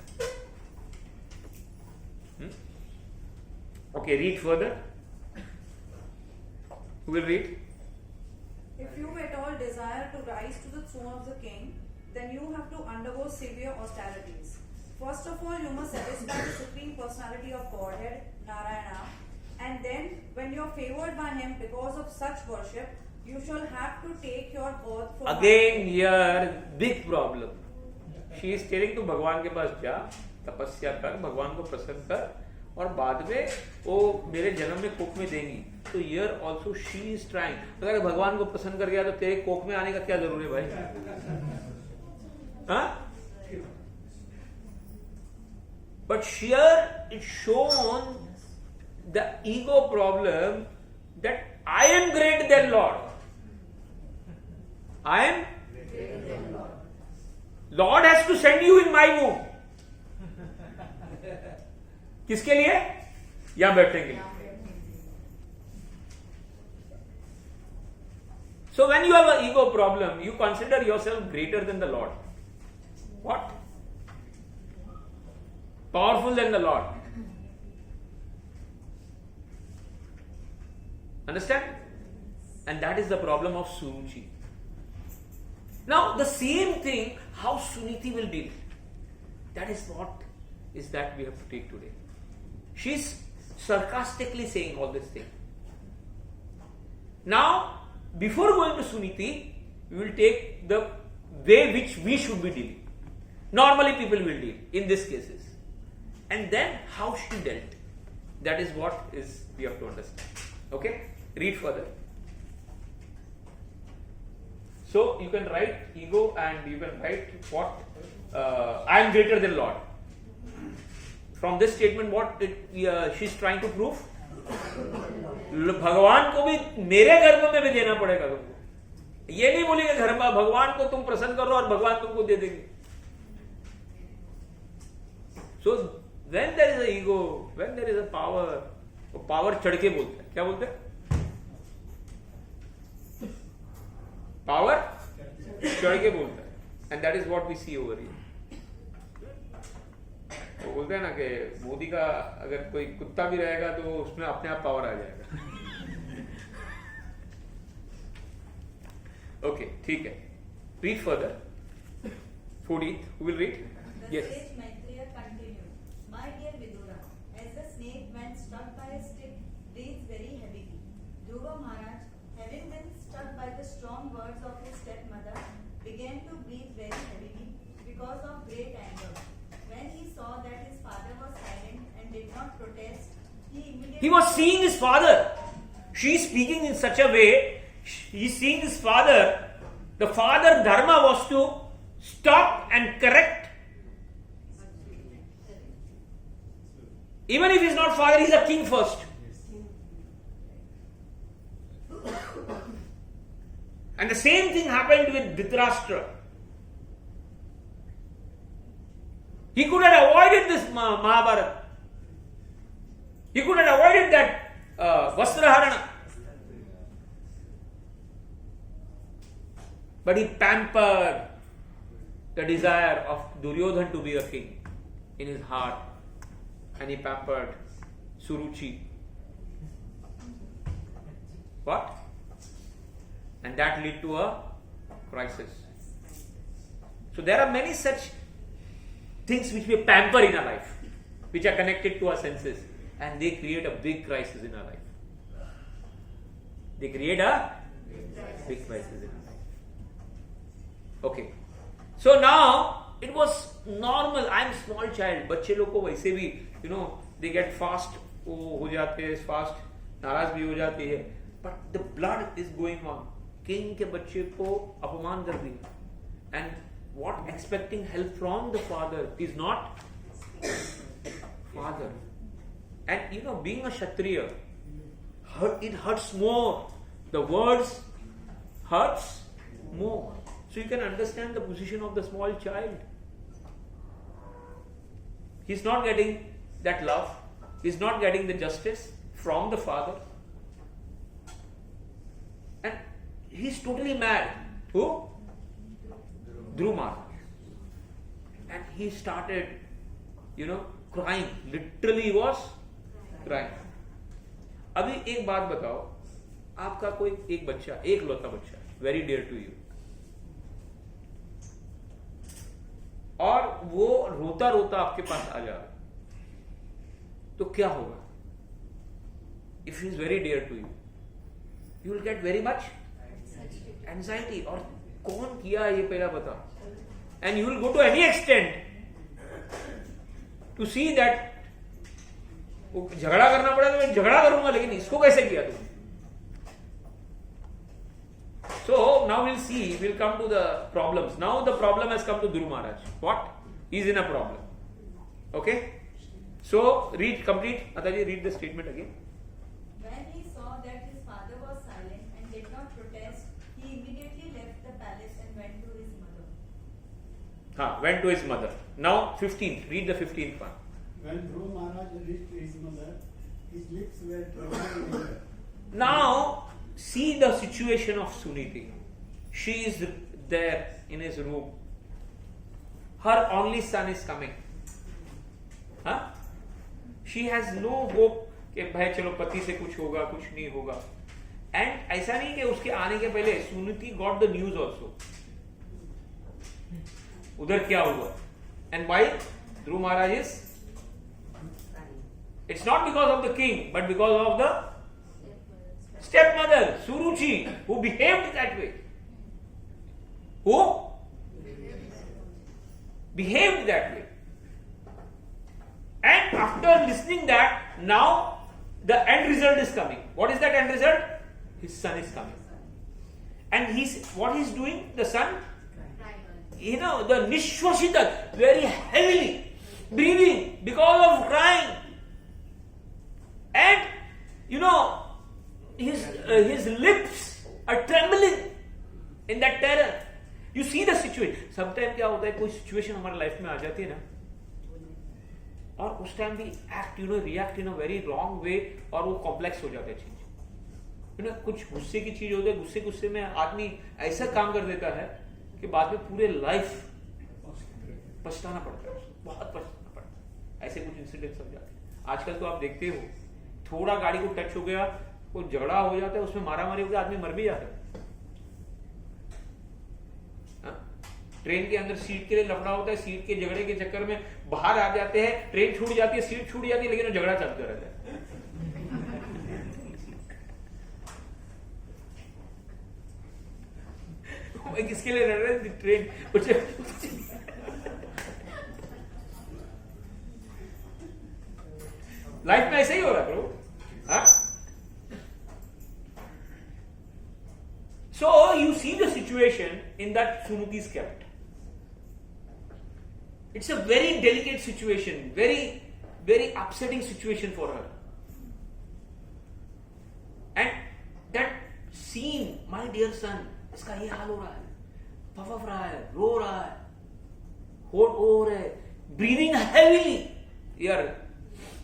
Okay, read further. Who will read? If you at all desire to rise to the throne of the king, then you have to undergo severe austerities. First of all, you must satisfy the Supreme Personality of Godhead, Narayana, and then, when you are favored by him because of such worship, you shall have to take your birth from Again, here, big problem. She is telling to भगवान के पास जा, तपस्या कर, भगवान को प्रसन्न कर, और बाद में वो मेरे जन्म में कोख में देंगी. तो here also she is trying. अगर भगवान को प्रसन्न कर गया तो तेरे कोख में आने का क्या जरूर है भाई? हाँ? But here it's shown the ego problem that I am greater than Lord. I am Lord has to send you in my womb. किसके लिए? यहां बैठने के लिए. So when you have an ego problem, you consider yourself greater than the Lord. What? Powerful than the Lord. Understand? And that is the problem of Suruchi. Now the same thing, how Suniti will deal. That is what is that we have to take today. She is sarcastically saying all this thing. Now, before going to Suniti, we will take the way which we should be dealing. Normally people will deal in these cases. And then how she dealt. That is what is we have to understand. Okay? Read further. So you can write ego and you can write what I am greater than Lord. From this statement, what she is trying to prove? भगवान को भी मेरे गर्भ में भी देना पड़ेगा तुमको. ये नहीं बोलेंगे घर में भगवान को तुम प्रसन्न करो और भगवान तुमको दे देंगे. So when there is a ego, when there is a power, वो पावर चढ़ के बोलते हैं. क्या बोलते हैं? पावर चढ़ के बोलता है. And that is what we see over here. वो बोलते हैं ना कि मोदी का अगर कोई कुत्ता भी रहेगा तो उसमें अपने आप पावर आ जाएगा. ओके, ठीक है. Read further. 14th. Who will read? The Yes. sage Maitreya continued, My dear Vidura, as the snake when struck by a stick breathes very heavily, Dhruva Maharaj, having been struck by the strong words of his stepmother, began to breathe very heavily because of great anger. When he saw that his father was silent and did not protest, he was seeing his father. She is speaking in such a way. He is seeing his father. The father dharma was to stop and correct. Even if he is not father, he is a king first. And the same thing happened with Dhritarashtra. He could have avoided this Mahabharata. He could have avoided that Vastraharana. But he pampered the desire of Duryodhan to be a king in his heart, and he pampered Suruchi. What? And that led to a crisis. So there are many such things which we pamper in our life, which are connected to our senses, and they create a big crisis in our life. They create a big crisis in our life. Okay. So now it was normal. I am small child. बच्चे लोग को वैसे भी they get fast वो हो जाते हैं fast नाराज भी हो जाती है. But the blood is going on. King के बच्चे को अपमान कर दिया. And what expecting help from the father is not father. And being a Kshatriya, it hurts more. The words hurts more. So you can understand the position of the small child. He's not getting that love. He's not getting the justice from the father. And he's totally mad. Who? Dhruva Maharaj. And he started, crying. Literally he was crying. अभी एक बात बताओ, आपका कोई एक बच्चा, एक लौता बच्चा, very dear to you, और वो रोता रोता आपके पास आ जा रहा, तो क्या होगा? If he is very dear to you, you will get very much anxiety. और कौन किया ये पहला बता? And you will go to any extent to see that वो झगड़ा करना पड़ा तो मैं झगड़ा करूंगा, लेकिन इसको कैसे किया तुमने? So now we'll see, we'll come to the problems. Now the problem has come to Dhruva Maharaj. What? He's in a problem. Okay? So complete. Ataji, read the statement again. When he saw that his father was silent and did not protest, he immediately left the palace and went to his mother. Went to his mother. Now 15th. Read the 15th one. When Dhruva Maharaj reached his mother, his lips were trembling in air. Now see the situation of Suniti. She is there in his room. Her only son is coming. She has no hope कि भाई चलो पति से कुछ होगा, कुछ नहीं होगा. And ऐसा नहीं कि उसके आने के पहले Suniti got the news also. उधर क्या हुआ? And why Dhruva Maharaj is? It's not because of the king, but because of the stepmother, Suruchi, who behaved that way. Who? Behaved that way. And after listening that, now the end result is coming. What is that end result? His son is coming. And what he's doing, the son? The Nishwashita, very heavily breathing because of crying. And his lips are trembling in that terror. You see the situation. Sometimes क्या होता है, कोई situation हमारे life में आ जाती है ना, और उस टाइम भी react in a very wrong way, और वो complex हो जाता है चीज. कुछ गुस्से की चीज होती है, गुस्से में आदमी ऐसा काम कर देता है कि बाद में पूरे लाइफ पछताना पड़ता है, बहुत पछताना पड़ता है. ऐसे कुछ इंसिडेंट्स हो जाते हैं. आजकल तो आप देखते हो, थोड़ा गाड़ी को टच हो गया, वो झगड़ा हो जाता है, उसमें मारा मारी हो गया, आदमी मर भी जाता है. ट्रेन के अंदर सीट के लिए लफड़ा होता है, सीट के झगड़े के चक्कर में बाहर आ जाते हैं, ट्रेन छूट जाती है, सीट छूट जाती है, लेकिन वो झगड़ा चलता रहता है. मैं किसके लिए लड़ रहे हैं? ट्रेन. लाइफ में ऐसा ही हो रहा है bro. So you see the situation in that Sunuti is kept. It's a very delicate situation, very, very upsetting situation for her. And that scene, my dear son, इसका ये हाल हो रहा है, फफफ रहा है, रो रहा है, होठ हो रहा है, ब्रीदिंग हैवीली, यार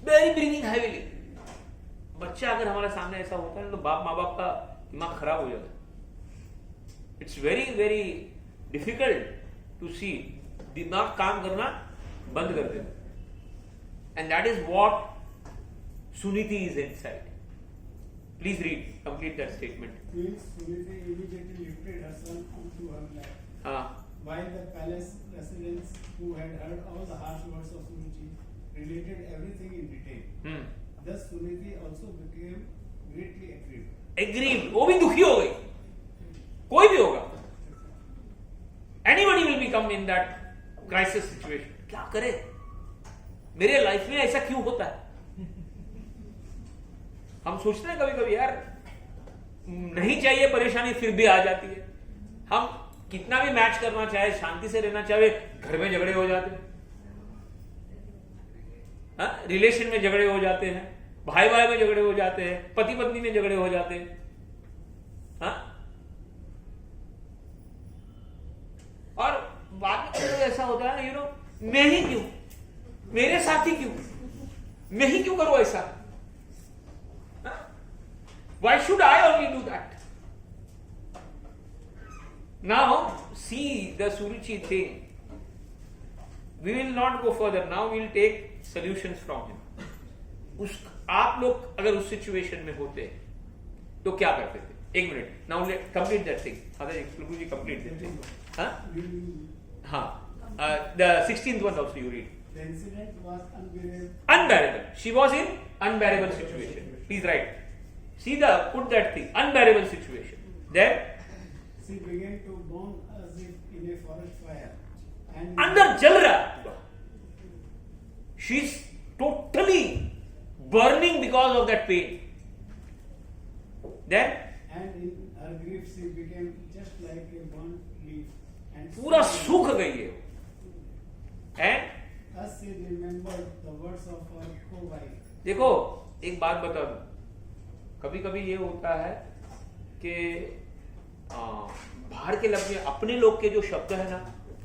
वेरी ब्रीदिंग हैवीली। बच्चा अगर हमारे सामने ऐसा होता है तो माँ बाप का दिमाग खराब हो जाता है। It's very very difficult to see, दिमाग काम करना बंद कर देता। And that is what Suniti is inside. Please read, complete that statement. Queen Suniti immediately lifted her son onto her lap. While the palace residents, who had heard all the harsh words of Suniti, related everything in detail. Thus Suniti also became greatly aggrieved. Agreed, वो भी दुखी हो गई। कोई भी होगा, anybody will become in that crisis situation. क्या करे, मेरे लाइफ में ऐसा क्यों होता है? हम सोचते हैं कभी कभी यार नहीं चाहिए परेशानी, फिर भी आ जाती है। हम कितना भी मैच करना चाहे, शांति से रहना चाहे, घर में झगड़े हो जाते हैं, रिलेशन में झगड़े हो जाते हैं, भाई भाई में झगड़े हो जाते हैं, पति पत्नी में झगड़े हो जाते हैं। और बाद में ऐसा होता है, मैं ही क्यों, मेरे साथ ही क्यों, मैं ही क्यों करूं ऐसा? Why should I only do that? Now see the Suruchi thing. We will not go further. Now we will take solutions from him. आप लोग अगर उस सिचुएशन में होते तो क्या करते थे? एक minute, now let complete that thing. Prabhuji, complete that thing. The 16th one also you read. The incident was unbearable. Unbearable. She was in unbearable situation. Please write. See put that thing. Unbearable situation. Then She began to burn as if in a forest fire. And अंदर जल रहा, she's totally burning because of that pain. Then and in her grief she became just like a burnt leaf. And पूरा सूख गई है। And as she remembered the words of her co-wife. देखो एक बात बता दूं, कभी कभी ये होता है कि बाहर के लफ्ज में अपने लोग के जो शब्द है ना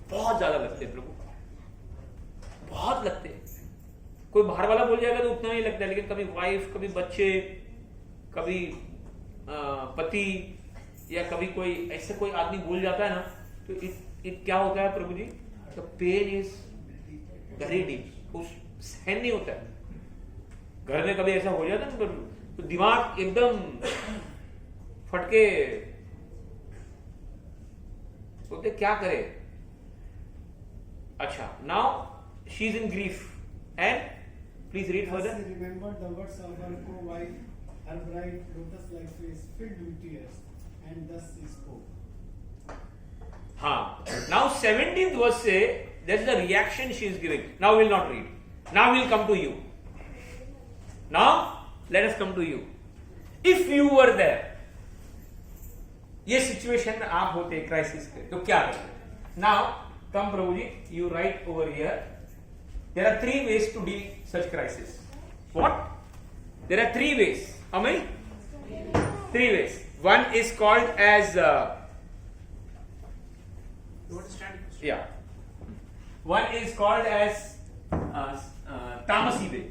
बहुत ज्यादा लगते हैं, प्रभु बहुत लगते हैं। कोई बाहर वाला बोल जाएगा तो उतना नहीं लगता है, लेकिन कभी वाइफ, कभी बच्चे, कभी पति, या कभी कोई ऐसे कोई आदमी बोल जाता है ना, तो it क्या होता है प्रभु जी? The pain is very deep, उस सहन नहीं होता है। घर में कभी ऐसा हो जाता है ना तो दिमाग एकदम फटके बोलते क्या करे। अच्छा, now she is in grief and please read As further. she remembered the words of her co-wife, her bright lotus-like face filled with tears, and thus she spoke. हाँ, now 17th verse say that's the reaction she is giving. Now we will not read. Now we will come to you. Now let us come to you. If you were there, ये situation में आप होते crisis के, तो क्या करते? Now come Prabhu ji, you write over here. There are 3 ways to deal such crisis. What? There are 3 ways. How many? 3 ways. One is called as yeah. One is called as tamasi way.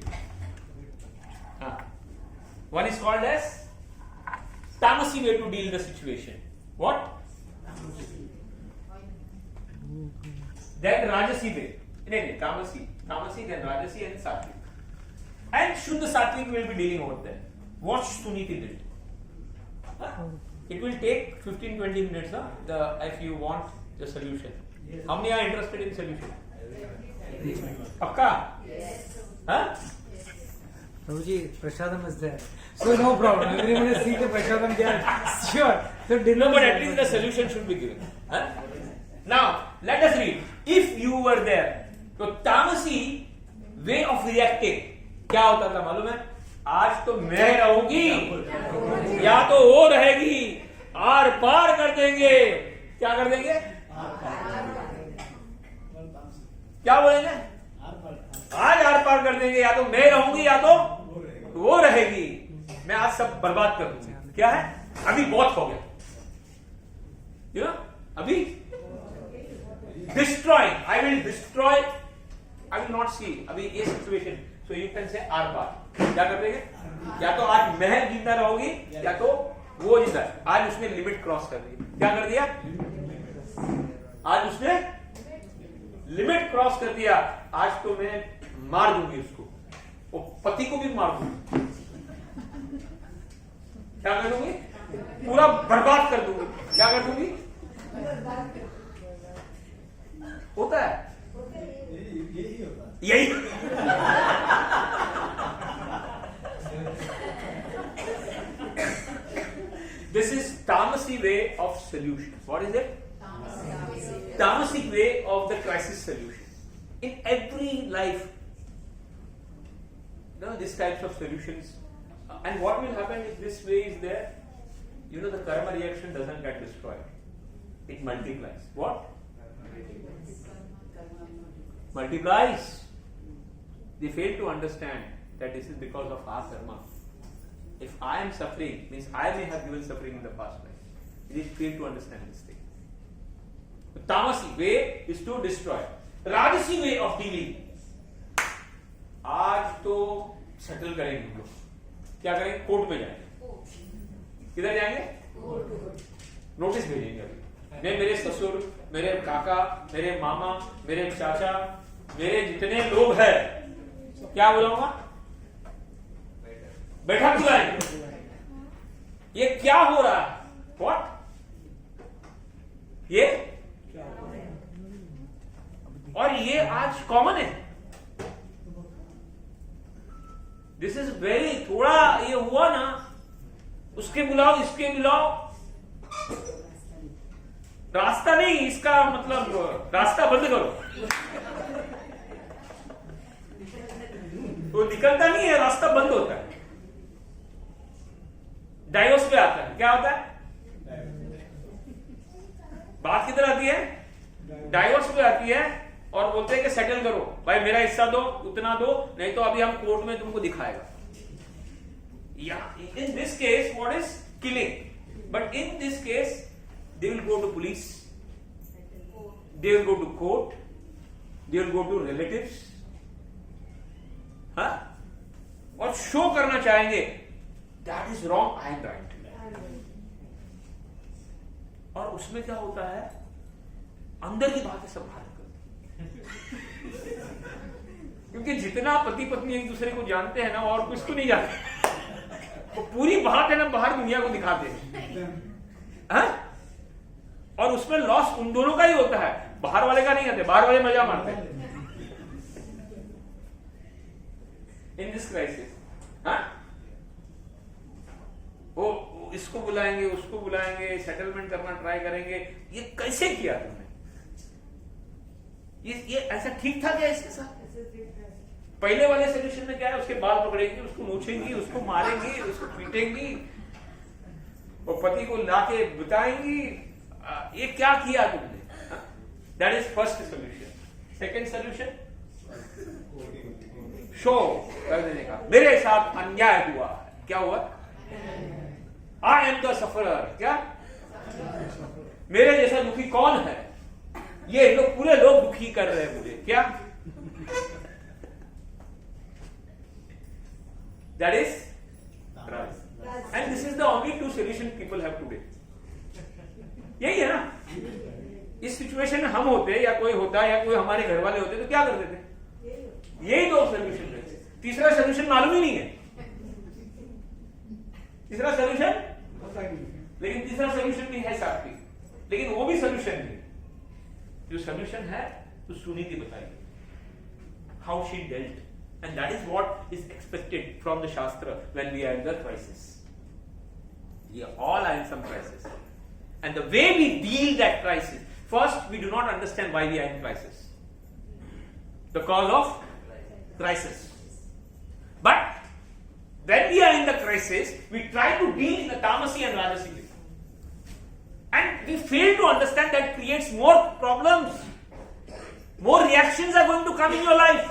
One is called as tamasi way to deal the situation. What? Then rajasi way. No, tamasi, then rajasi and sattvic. And Shuddha Sattvic will be dealing over there. What Suniti did. It will take 15-20 minutes if you want the solution. How many are interested in solution? Pakka? Yes. Huh? Prabhuji, prasadam is there. So no problem. Everyone will see the prasadam there. Sure. So dinner. No, but at least the solution should be given. Huh? Now, let us read. If you were there, तो तामसी way of reacting क्या होता था मालूम है? आज तो मैं रहूंगी या तो वो रहेगी, आर पार कर देंगे। क्या कर देंगे? क्या बोलेंगे? आज आर पार कर देंगे, या तो मैं रहूंगी या तो वो रहेगी। मैं आज सब बर्बाद कर दूंगी। क्या है? अभी बहुत हो गया। अभी destroy, I will destroy I will not see अभी ये situation, so you can say आर पार। क्या कर देंगे? या तो आज मैं जिंदा रहोगी या तो वो जिंदा। आज उसने लिमिट क्रॉस कर दी। क्या कर दिया? आज उसने लिमिट क्रॉस कर दिया। आज तो मैं मार दूंगी उसको, वो पति को भी मार दूंगी। क्या कर दूंगी? पूरा बर्बाद कर दूंगी। क्या कर दूंगी? होता है यही होता है। यही। This is Tamasi way of solution. What is it? Tamasic way of the crisis solution. In every life, these types of solutions. And what will happen if this way is there? The karma reaction doesn't get destroyed. It multiplies. What? Multiplies. They fail to understand that this is because of our karma. If I am suffering, means I may have given suffering in the past life. They fail to understand this thing. The tamasi way is to destroy. Rajasi way of dealing. आज तो settle करेंगे हम लोग। क्या करेंगे? Court में जाएंगे। किधर जाएंगे? नोटिस भेजेंगे। अभी मैं मेरे ससुर, मेरे काका, मेरे मामा, मेरे चाचा, मेरे जितने लोग हैं, क्या बुलाऊंगा? बैठक बुलाएंगे। ये क्या हो रहा है? व्हाट? ये और ये आज कॉमन है। दिस इज वेरी, थोड़ा ये हुआ ना, उसके बुलाओ, इसके बुलाओ। रास्ता नहीं, इसका मतलब रास्ता बंद करो। वो निकलता नहीं है, रास्ता बंद होता है। डाइवोर्स पे आता है। क्या होता है? बात किधर आती है? डाइवोर्स पे आती है और बोलते हैं कि सेटल करो भाई, मेरा हिस्सा दो, उतना दो, नहीं तो अभी हम कोर्ट में तुमको दिखाएगा। या in this case what is killing, but in this case they will go to police, they will go to court, they will go to relatives, और शो करना चाहेंगे that is wrong, I am right. और उसमें क्या होता है? अंदर की बातें सब बाहर निकलती। क्योंकि जितना पति पत्नी एक दूसरे को जानते हैं ना, और कुछ तो नहीं जानते, वो पूरी बात है ना बाहर दुनिया को दिखाते हैं। और उसमें लॉस उन दोनों का ही होता है, बाहर वाले का नहीं होता। बाहर वाले मजा मारते हैं। इन दिस क्राइसिस वो इसको बुलाएंगे, उसको बुलाएंगे, सेटलमेंट करना ट्राई करेंगे। ये कैसे किया तुमने? ये ऐसा ठीक था क्या इसके साथ? पहले वाले सोल्यूशन में क्या है? उसके बाल पकड़ेंगी, उसको नोचेंगी, उसको मारेंगी, उसको पीटेंगी, और पति को लाके बताएंगी ये क्या किया तुमने। That is first solution. Second solution show कर देने का, मेरे साथ अन्याय हुआ। क्या हुआ? I am the sufferer. क्या? मेरे जैसा दुखी कौन है? ये लोग, पूरे लोग दुखी कर रहे हैं मुझे। क्या? That is right. And this is the only to solution people have today. यही है ना। इस सिचुएशन में हम होते या कोई होता या कोई हमारे घर वाले होते तो क्या करते थे? यही दो सोल्यूशन रहते। तीसरा सोल्यूशन मालूम ही नहीं है। तीसरा सोल्यूशन, लेकिन तीसरा सोल्यूशन भी है साथ में, लेकिन वो भी सोल्यूशन नहीं। जो सोल्यूशन है तो सुनीति बताइए, how she dealt, and that is what is expected from the shastra when we are in the crisis. We all are in some crisis, and the way we deal that crisis, first we do not understand why we are in crisis, the cause of crisis. But when we are in the crisis, we try to deal in the tamasi and rajasi way, and we fail to understand that creates more problems. More reactions are going to come in your life.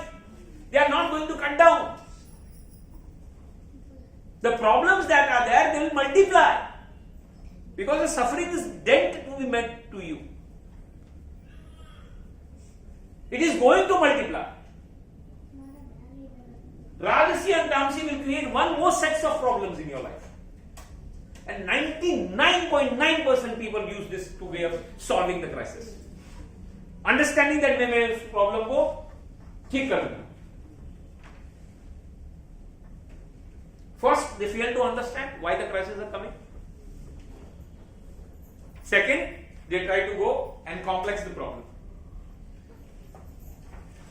They are not going to cut down. The problems that are there, they will multiply, because the suffering is dead to be met to you. It is going to multiply. Rajasi and Tamasi will create one more sets of problems in your life. And 99.9% people use this to way of solving the crisis. Understanding that मैं उस problem को ठीक कर दूंगा. First, they fail to understand why the crises are coming. Second, they try to go and complex the problem.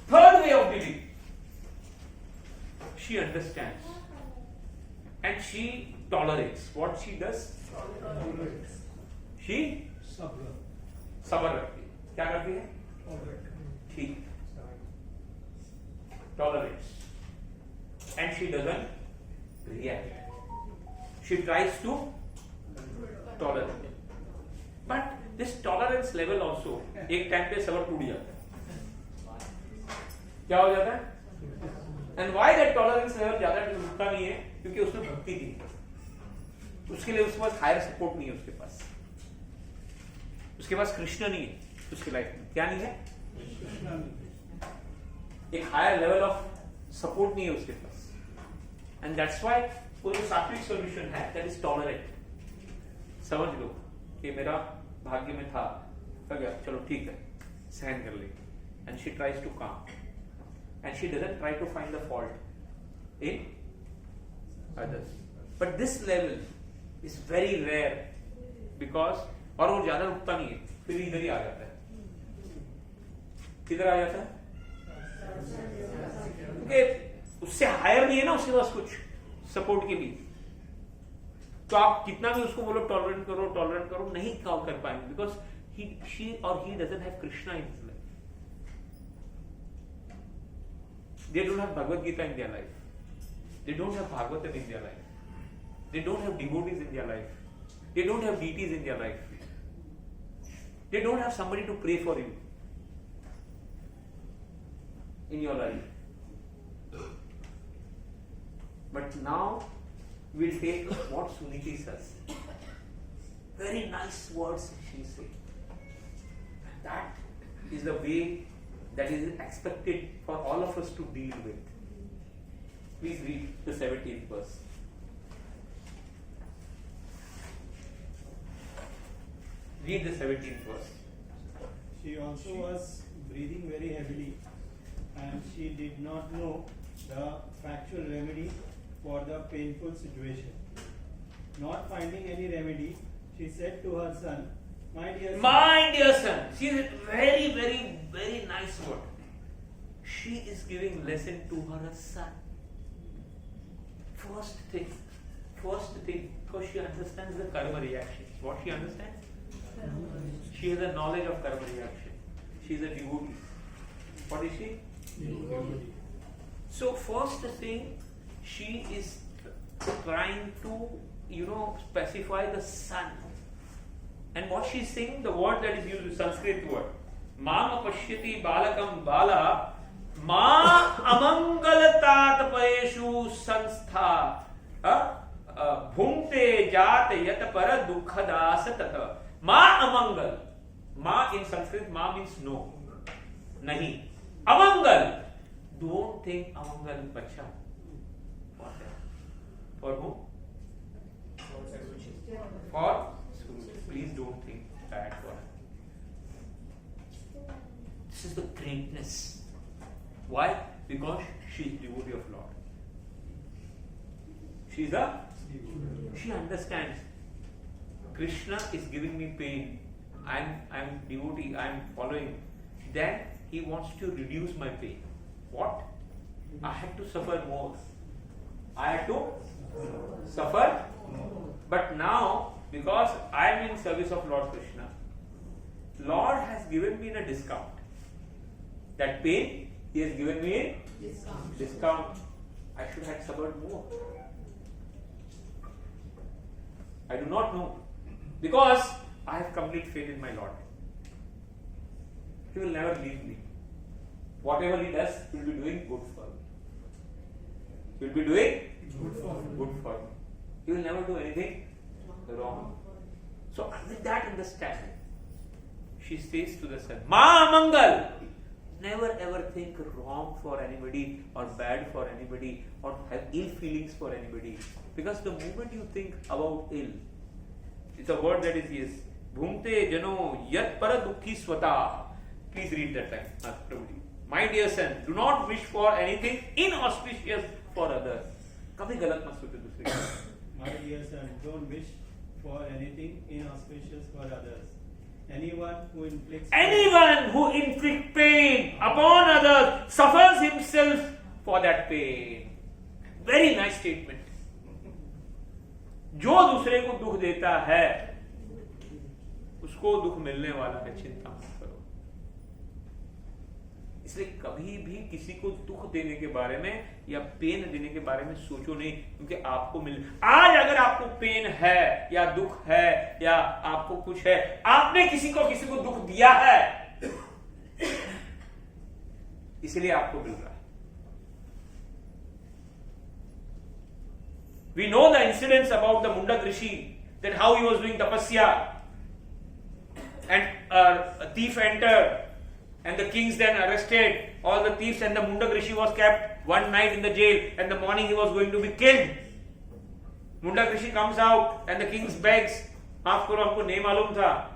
Third way of dealing, she understands and she tolerates. What she does? She सबर रखती है. क्या करती है? ठीक. Tolerates. And she doesn't react. She tries to tolerate. But this tolerance level also एक time पे सबर टूट जाता है. क्या हो जाता है? And why that tolerance level ज्यादा टूटता नहीं है? क्योंकि उसमें भक्ति थी. उसके लिए उसके पास हायर सपोर्ट नहीं है. उसके पास कृष्ण नहीं है उसकी लाइफ में. क्या नहीं है? एक हायर लेवल ऑफ सपोर्ट नहीं है उसके पास. एंड दैट्स व्हाई कोई सात्विक सॉल्यूशन है, दैट इज टॉलरेट. समझ लो कि मेरा भाग्य में था, कर गया, चलो ठीक है, सहन कर ले. And she tries to calm and she doesn't try to find the fault in others. But this level is very rare because, और वो ज्यादा रुकता नहीं है, फिर इधर ही आ जाता है. किधर आ जाता है? क्योंकि उससे हायर नहीं है ना उसके पास कुछ सपोर्ट के लिए. तो आप कितना भी उसको बोलो टॉलरेट करो, नहीं कर पाएंगे. बिकॉज शी और he doesn't have Krishna in his life. They don't have Bhagavad Gita in their life. They don't have Bhagavatam in their life. They don't have devotees in their life. They don't have deities in their life. They don't have somebody to pray for you in your life. But now we'll take what Suniti says. Very nice words she said. And that is the way that is expected for all of us to deal with. Please read the 17th verse. Read the 17th verse. She also was breathing very heavily, and she did not know the factual remedy for the painful situation. Not finding any remedy, she said to her son, My dear son. She is a very, very, very nice word. She is giving lesson to her son. First thing, because she understands the karma reactions. What she understands? She has a knowledge of karma reaction. She is a devotee. What is she? So first thing, she is trying to specify the son. And what she is saying, the word that is used, the Sanskrit word, Mama pashyati balakam bala ma amangalatatapaeshu sanstha bhumte jat yat para dukhadasatata. Ma amangal. Ma in Sanskrit, ma means no, nahi. Amangal. Don't think amangal bacha. What? For whom? For Suruchi. Please don't think bad for her. This is the greatness. Why? Because she is devotee of Lord. She understands. Krishna is giving me pain. I'm devotee. I'm following. Then he wants to reduce my pain. What? I have to suffer more. But now, because I am in service of Lord Krishna, Lord has given me a discount. That pain he has given me a discount. I should have suffered more. I do not know. Because I have complete faith in my Lord. He will never leave me. Whatever he does, he will be doing good for me. He will be doing good for me. He will never do anything wrong. So with that understanding, she says to the son, Ma Mangal, never ever think wrong for anybody or bad for anybody or have ill feelings for anybody, because the moment you think about ill, it's a word that is yes, bhumte jano yat para dukhi swata. Please read that time, Prabhuji. My dear son, do not wish for anything inauspicious for others. कभी गलत मत सोचो दूसरे के। My dear son, don't wish for anything inauspicious for others. Anyone who inflicts pain upon others suffers himself for that pain. Very nice statement. जो दूसरे को दुख देता है उसको दुख मिलने वाला है, चिंता मत करो। इसलिए कभी भी किसी को दुख देने के बारे में या पेन देने के बारे में सोचो नहीं, क्योंकि आपको मिल, आज अगर आपको पेन है या दुख है या आपको कुछ है, आपने किसी को दुख दिया है, इसलिए आपको मिल रहा है। We know the incidents about the Mundak Rishi, that how he was doing tapasya and a thief entered and the kings then arrested all the thieves and the Mundak Rishi was kept one night in the jail, and the morning he was going to be killed. Mundak Rishi comes out and the king begs, maaf karo humko nahi malum tha.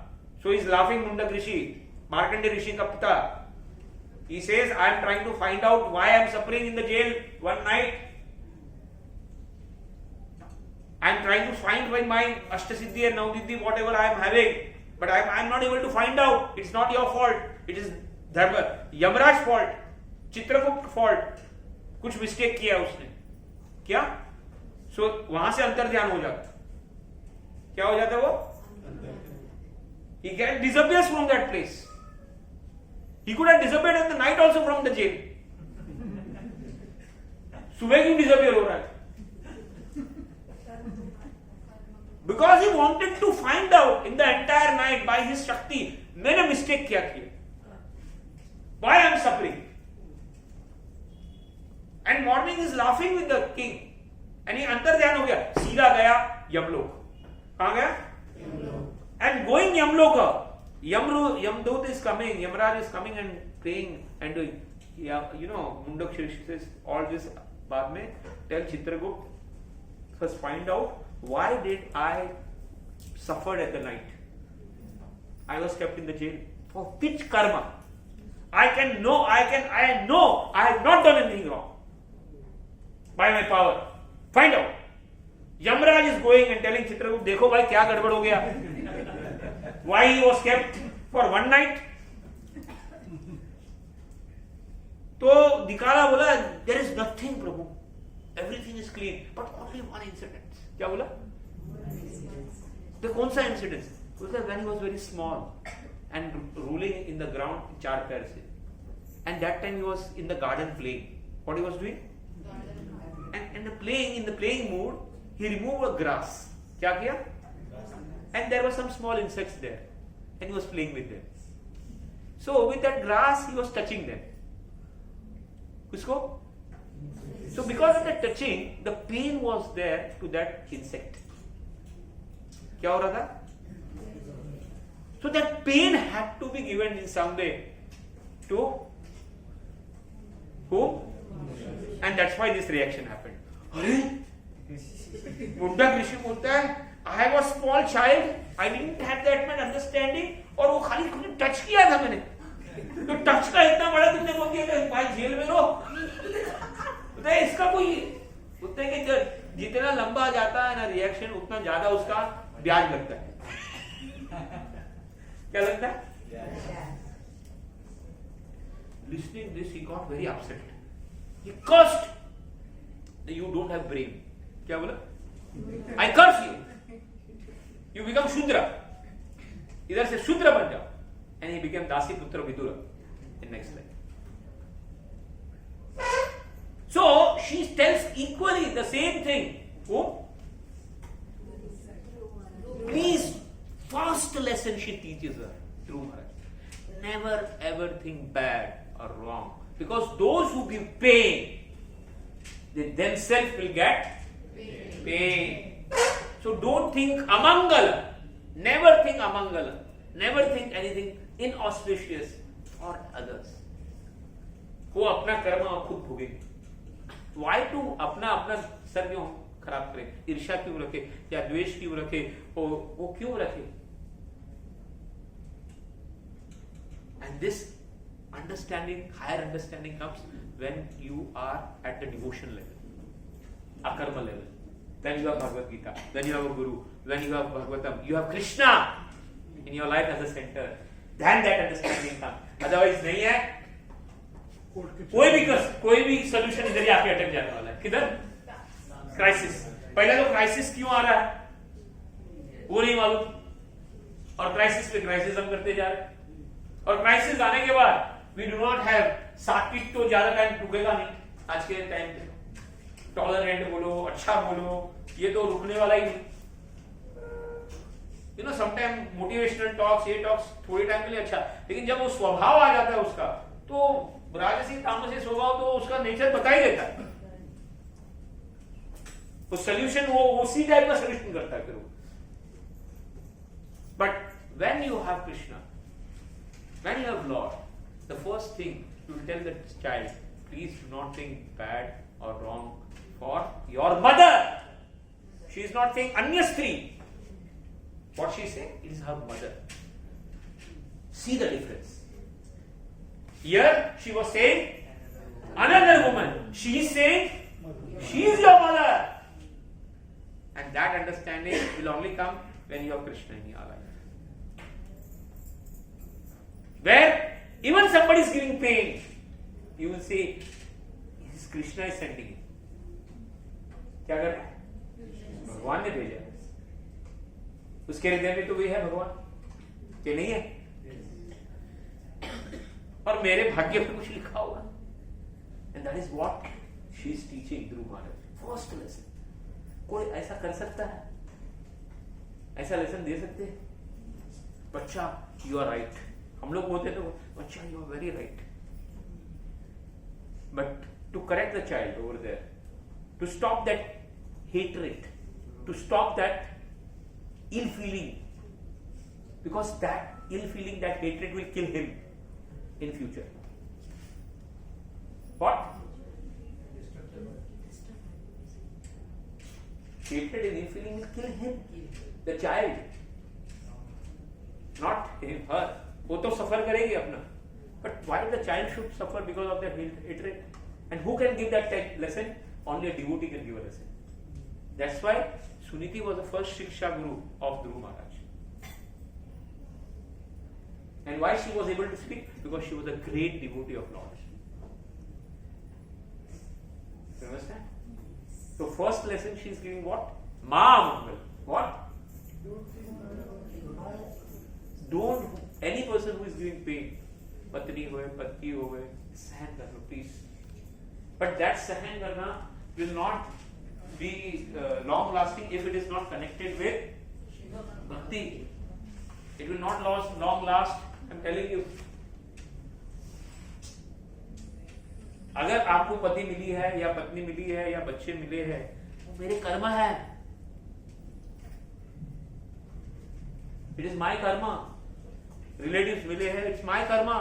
So he is laughing, Mundak Rishi, Markandeya Rishi ka pita. He says, I am trying to find out why I am suffering in the jail one night. I am trying to find by my Ashtasiddhi and Navdiddhi whatever I am having, but I am not able to find out. It's not your fault. It is Yamraj fault, Chitragupta fault, कुछ mistake किया उसने, क्या? सो वहां से अंतर ध्यान हो जाता, क्या हो जाता वो? He can disappear from that place. He could have disappeared in the night also from the jail. सुबह क्यों डिसअपियर हो रहा है? Because he wanted to find out in the entire night by his Shakti, मैंने mistake क्या किया, why I am suffering. And morning is laughing with the king, and he अंतर ध्यान हो गया, सीधा गया यमलोक। कहां गया? And going Yamloka, Yamdut is coming, Yamraj is coming and praying and doing, Mundak Rishi says all this बाद में, tell Chitragupt, first find out why did I suffer at the night. I was kept in the jail for which karma? I know I have not done anything wrong by my power. Find out. Yamraj is going and telling Chitragupt, देखो भाई क्या गड़बड़ हो गया. Why he was kept for one night? तो दिकारा बोला, there is nothing Prabhu, everything is clean, but only one incident. क्या बोला? तो कौन सा incident? Because when he was very small and rolling in the ground चार पैर से, and that time he was in the garden playing. What he was doing? And in the playing mood, he removed a grass. क्या किया? And there were some small insects there, and he was playing with them. So with that grass, he was touching them. Usko? So because of the touching, the pain was there to that insect. क्या हो रहा था? So that pain had to be given in some way to who? And that's why this reaction happened. अरे मुंडक ऋषि बोलता है, I was small child, I didn't have that much understanding, और वो खाली कुछ टच किया था मैंने, तो टच का इतना बड़ा तुमने बोल दिया कि भाई जेल में रहो. तो इसका कोई उतने के जितना लंबा जाता है ना रिएक्शन, उतना ज्यादा उसका ब्याज लगता है. क्या लगता है? Listening this, he got very upset. He cursed. You don't have brain. क्या बोला? I curse you. You become Shudra. इधर से शूद्र बन जाओ. And he became Dasi Putra Vidura in next life. So she tells equally the same thing. Who? Please, first lesson she teaches her through Maharaj. Never ever think bad or wrong. Because those who give pain, they themselves will get pain. So don't think amangala. Never think amangala. Never think anything inauspicious for others. वो अपना कर्म खुद भोगेंगे. Why to अपना sir क्यों खराब करे? ईर्ष्या क्यों रखे या द्वेष क्यों रखे? वो क्यों रखे? And this understanding, higher understanding comes when you are at the devotion level, akarma level. Then you have Bhagavad Gita, then you have a Guru, when you have Bhagavatam, you have Krishna in your life as a center. Then that understanding comes. Otherwise नहीं है. कोई भी solution इधर ही आके अटक जाने वाला है. किधर? Crisis. पहले तो crisis क्यों आ रहा है? वो नहीं मालूम. और crisis पे crisis हम करते जा रहे हैं. और क्राइसिस आने के बाद वी डू नॉट हैव सात्विक तो ज्यादा टाइम रुकेगा नहीं आज के टाइम पे. टॉलरेंट बोलो, अच्छा बोलो, ये तो रुकने वाला ही नहीं. You know sometime motivational talks, ये टॉक्स थोड़े टाइम के लिए अच्छा, लेकिन जब वो स्वभाव आ जाता है उसका, तो राजसी तामसी स्वभाव तो उसका नेचर बता ही देता है. वो सोल्यूशन वो उसी टाइप का सोल्यूशन करता है फिर वो. But when you have Krishna, when you have Lord, the first thing you will tell the child, please do not think bad or wrong for your mother. She is not saying anya stri. What she is saying? It is her mother. See the difference. Here she was saying another woman. She is saying she is your mother. And that understanding will only come when you have Krishna in your life. Where even somebody is giving pain, you will say, "His Krishna is sending him." क्या कर रहा है? भगवान ने भेजा. उसके हृदय में तो वही है भगवान, ये नहीं है? और मेरे भाग्य में कुछ लिखा होगा. And that is what she is teaching through Maharaj. First lesson. कोई ऐसा कर सकता है? ऐसा लेसन दे सकते हैं? बच्चा, you are right. हम लोग बोलते तो बच्चा you are very right. But to correct the child over there, to stop that hatred, to stop that ill feeling, because that ill feeling, that hatred will kill him in future. What? Hatred and ill feeling will kill him, the child, not him, her. वो तो सफर करेगी अपना. But why the child should suffer because of that hatred? And who can give that lesson? Only a devotee can give a lesson. That's why Suniti was the first Shiksha Guru of Dhruva Maharaj. And why she was able to speak? Because she was a great devotee of Lord. You understand? So first lesson she is giving what? Ma Mangal. What? Don't, any person who is giving pain, patni hoye, pati hoye, sahan karna, please. But that sahan karna will not be long lasting if it is not connected with bhakti. It will not long last. I'm telling you. अगर आपको पति मिली है या पत्नी मिली है या बच्चे मिले हैं, वो मेरे कर्म है. It is my karma. Relatives मिले हैं, it's my karma.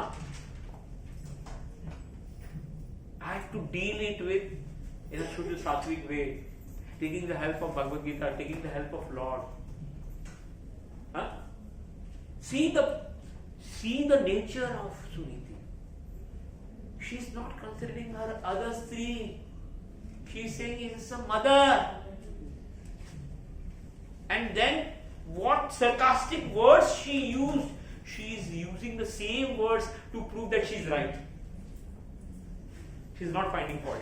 I have to deal it with in a Shuddha Sattvic way, taking the help of Bhagavad Gita, taking the help of Lord. Huh? See the nature of Suniti. She is not considering her other three. She is saying it is a mother. And then what sarcastic words she used? She is using the same words to prove that she is right. She is not finding fault.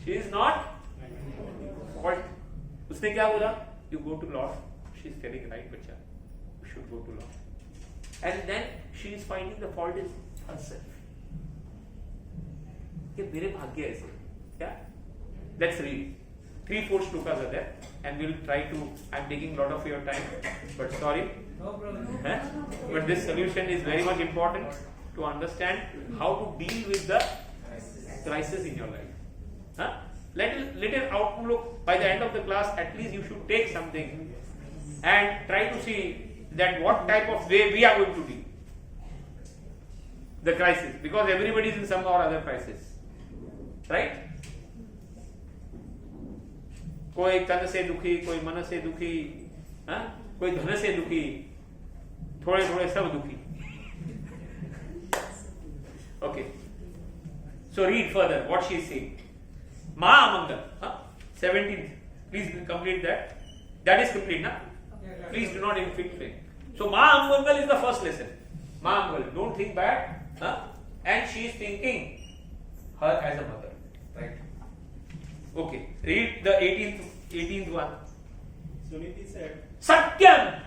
She is not fault. उसने क्या बोला? You go to Lord. She is telling right, बच्चा. You should go to Lord. And then she is finding the fault in herself. कि मेरे भाग्य ऐसे क्या? Let's read. 3-4 shlokas are there, and we'll try to. I'm taking a lot of your time, but sorry. No problem. But this solution is very much important to understand how to deal with the crisis in your life. Huh? Little outlook. By the end of the class, at least you should take something and try to see that what type of way we are going to deal. the crisis, because everybody is in some or other crisis, right? कोई तन से दुखी, कोई मन से दुखी, कोई धन से दुखी, थोड़े थोड़े सब दुखी. Okay. So read further what she is saying. Mahamangal, 17th. Please complete that. That is complete, na? Please do not inflict pain. So Mahamangal is the first lesson. Mahamangal, don't think bad. And she is thinking her as a mother. Right. Okay. Read the 18th one. Suniti said, Satyam.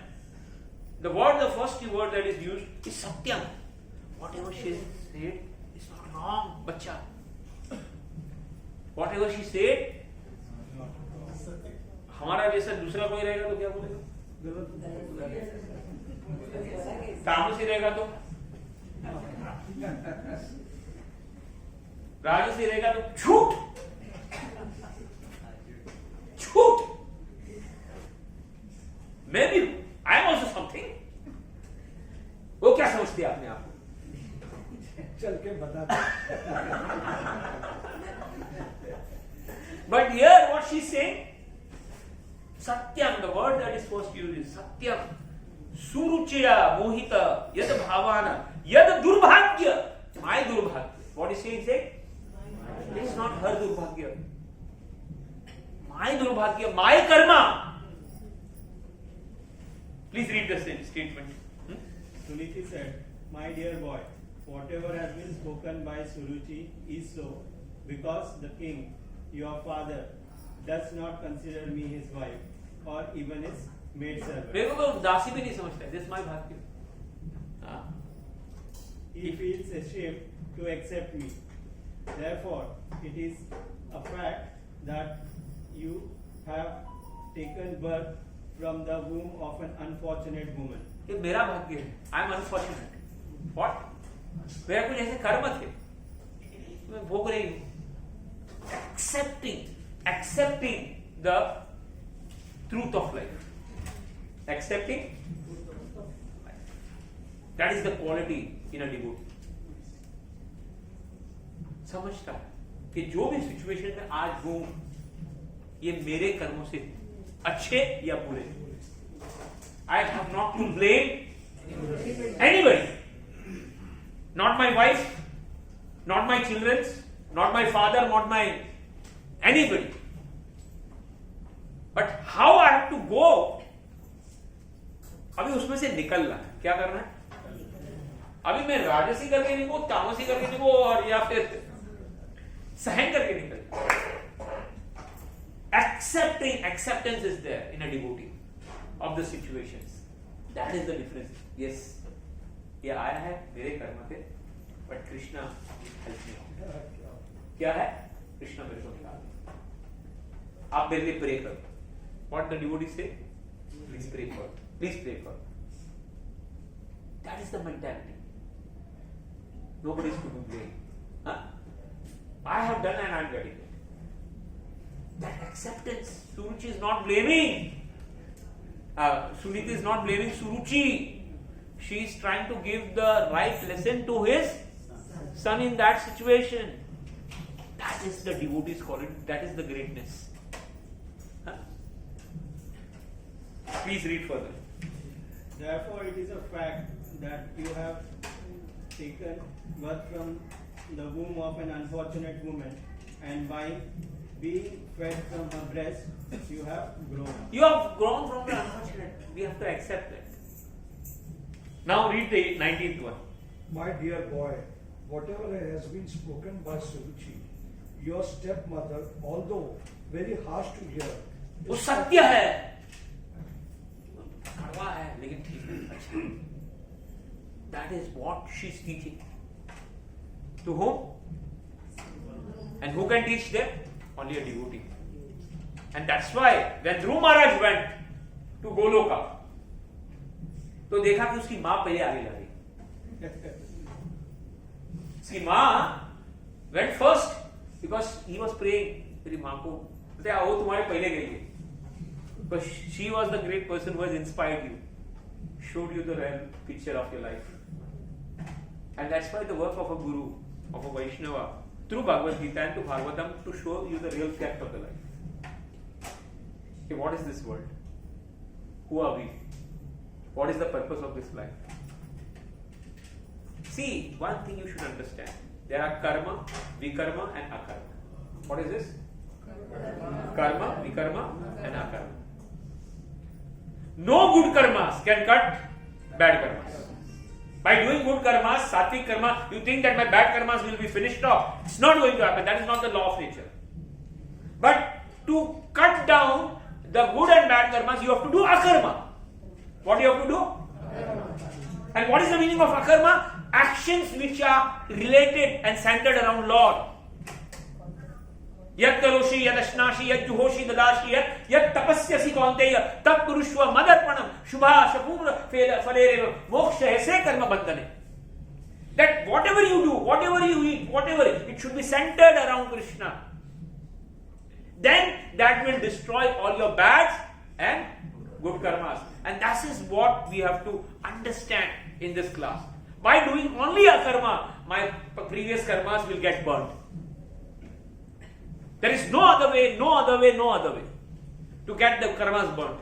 The first word that is used is Satyam. Whatever she said is not wrong, bacha. Whatever she said, हमारा जैसा दूसरा कोई रहेगा तो क्या बोलेगा? तामसी रहेगा तो, राजसी रहेगा तो झूठ, झूठ. मैं भी, I am also something. वो क्या समझती है अपने आप को? चल के बता. But here what she is saying, Satyam, the word that is first used is Satyam. Suruchiya, Mohita, Yad Bhavana, Yad Durbhagya. My Durbhagya. What is she saying? It is not her Durbhagya. My Durbhagya, my karma. Please read the statement. Suniti said, my dear boy, whatever has been spoken by Suruchi is so, because the king, your father, does not consider me his wife or even his maid servant. मेरे को तो दासी भी नहीं समझता. This is my bhagya. He feels ashamed to accept me. Therefore, it is a fact that you have taken birth from the womb of an unfortunate woman. ये मेरा भाग्य है. I am unfortunate. What? मेरा कुछ ऐसे कर्म थे. मैं भोग रही हूँ. Accepting the truth of life. Accepting. That is the quality in a devotee. समझता है कि जो भी सिचुएशन में आज हूं, ये मेरे कर्मों से अच्छे या बुरे. I have not to blame anybody. Not my wife, not my children, not my father, not my anybody. But how I have to go? अभी उसमें से निकलना है. क्या करना है? अभी मैं राजसी करके निकलूं, तामसी करके निकलूं, और या फिर सहन करके निकल. Acceptance is there in a devotee of the situations. That is the difference. Yes, ये आया है मेरे कर्म थे, but Krishna help me out. क्या है? कृष्णा मेरे को निकाल. आप मेरे लिए प्रे करो. What the devotee say? Please pray for. Please pray for. That is the mentality. Nobody is to be blamed. I have done and I am getting it. That acceptance. Suruchi is not blaming. Suniti is not blaming Suruchi. She is trying to give the right lesson to his son in that situation. That is the devotee's quality. That is the greatness. Please read further. Therefore, it is a fact that you have taken birth from the womb of an unfortunate woman, and by being fed from her breast, you have grown. You have grown from the unfortunate. We have to accept it. Now read the 19th one. My dear boy, whatever has been spoken by Suruchi, your stepmother, although very harsh to hear, वो सत्य है. कड़वा है लेकिन ठीक है. अच्छा. That is what she is teaching. To whom? And who can teach them? Only a devotee. And that's why when Dhruv Maharaj went to Goloka, तो देखा कि उसकी माँ पहले आगे लगी. उसकी माँ went first because he was praying. तेरी माँ को बोलते वो तुम्हारे पहले गई है. Because she was the great person who has inspired you, showed you the real picture of your life. And that's why the work of a guru, of a Vaishnava, through Bhagavad Gita and to Bhagavatam, to show you the real fact of the life. Okay, what is this world? Who are we? What is the purpose of this life? See, one thing you should understand. There are karma, vikarma and akarma. What is this? Karma, vikarma and akarma. No good karmas can cut bad karmas. By doing good karmas, sattvic karma, you think that my bad karmas will be finished off. It's not going to happen. That is not the law of nature. But to cut down the good and bad karmas, you have to do akarma. What do you have to do? And what is the meaning of akarma? Actions which are related and centered around Lord. यत् करोषि यदश्नाषि यज्जुहोषि ददाषि यत् तपस्यसि कौन्तेय तत् कुरुष्व मदर्पणम शुभाशपूर्ण फलेरेव मोक्ष ऐसे कर्म बंधने. That whatever you do, whatever you eat, whatever, it should be centered around Krishna. Then that will destroy all your bads and good karmas. And that is what we have to understand in this class. By doing only a karma, my previous karmas will get burnt. There is no other way to get the karmas burnt.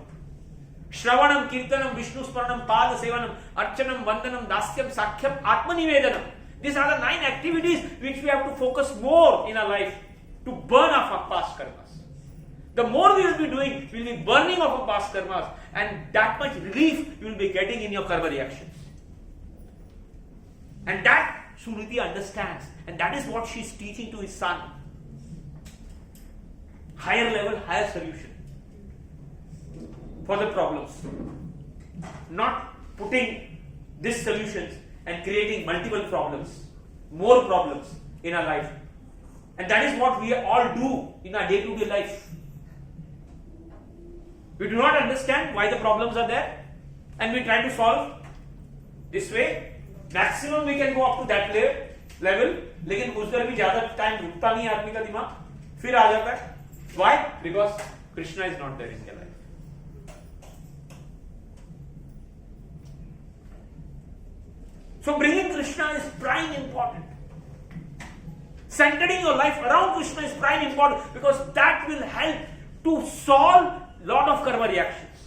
Shravanam, Kirtanam, Vishnu Smaranam, Pada Sevanam, Archanam, Vandanam, Dasyam, Sakhyam, Atmanivedanam. These are the 9 activities which we have to focus more in our life to burn off our past karmas. The more we will be doing, we will be burning off our past karmas, and that much relief you will be getting in your karma reactions. And that Suniti understands, and that is what she is teaching to his son. Higher level, higher solution for the problems. Not putting these solutions and creating multiple problems, more problems in our life. And that is what we all do in our day-to-day life. We do not understand why the problems are there, and we try to solve this way. Maximum we can go up to that level, लेकिन उधर भी ज्यादा time रुकता नहीं है आदमी का दिमाग, फिर आ जाता है. Why? Because Krishna is not there in your life. So bringing Krishna is prime important. Centering your life around Krishna is prime important, because that will help to solve lot of karma reactions.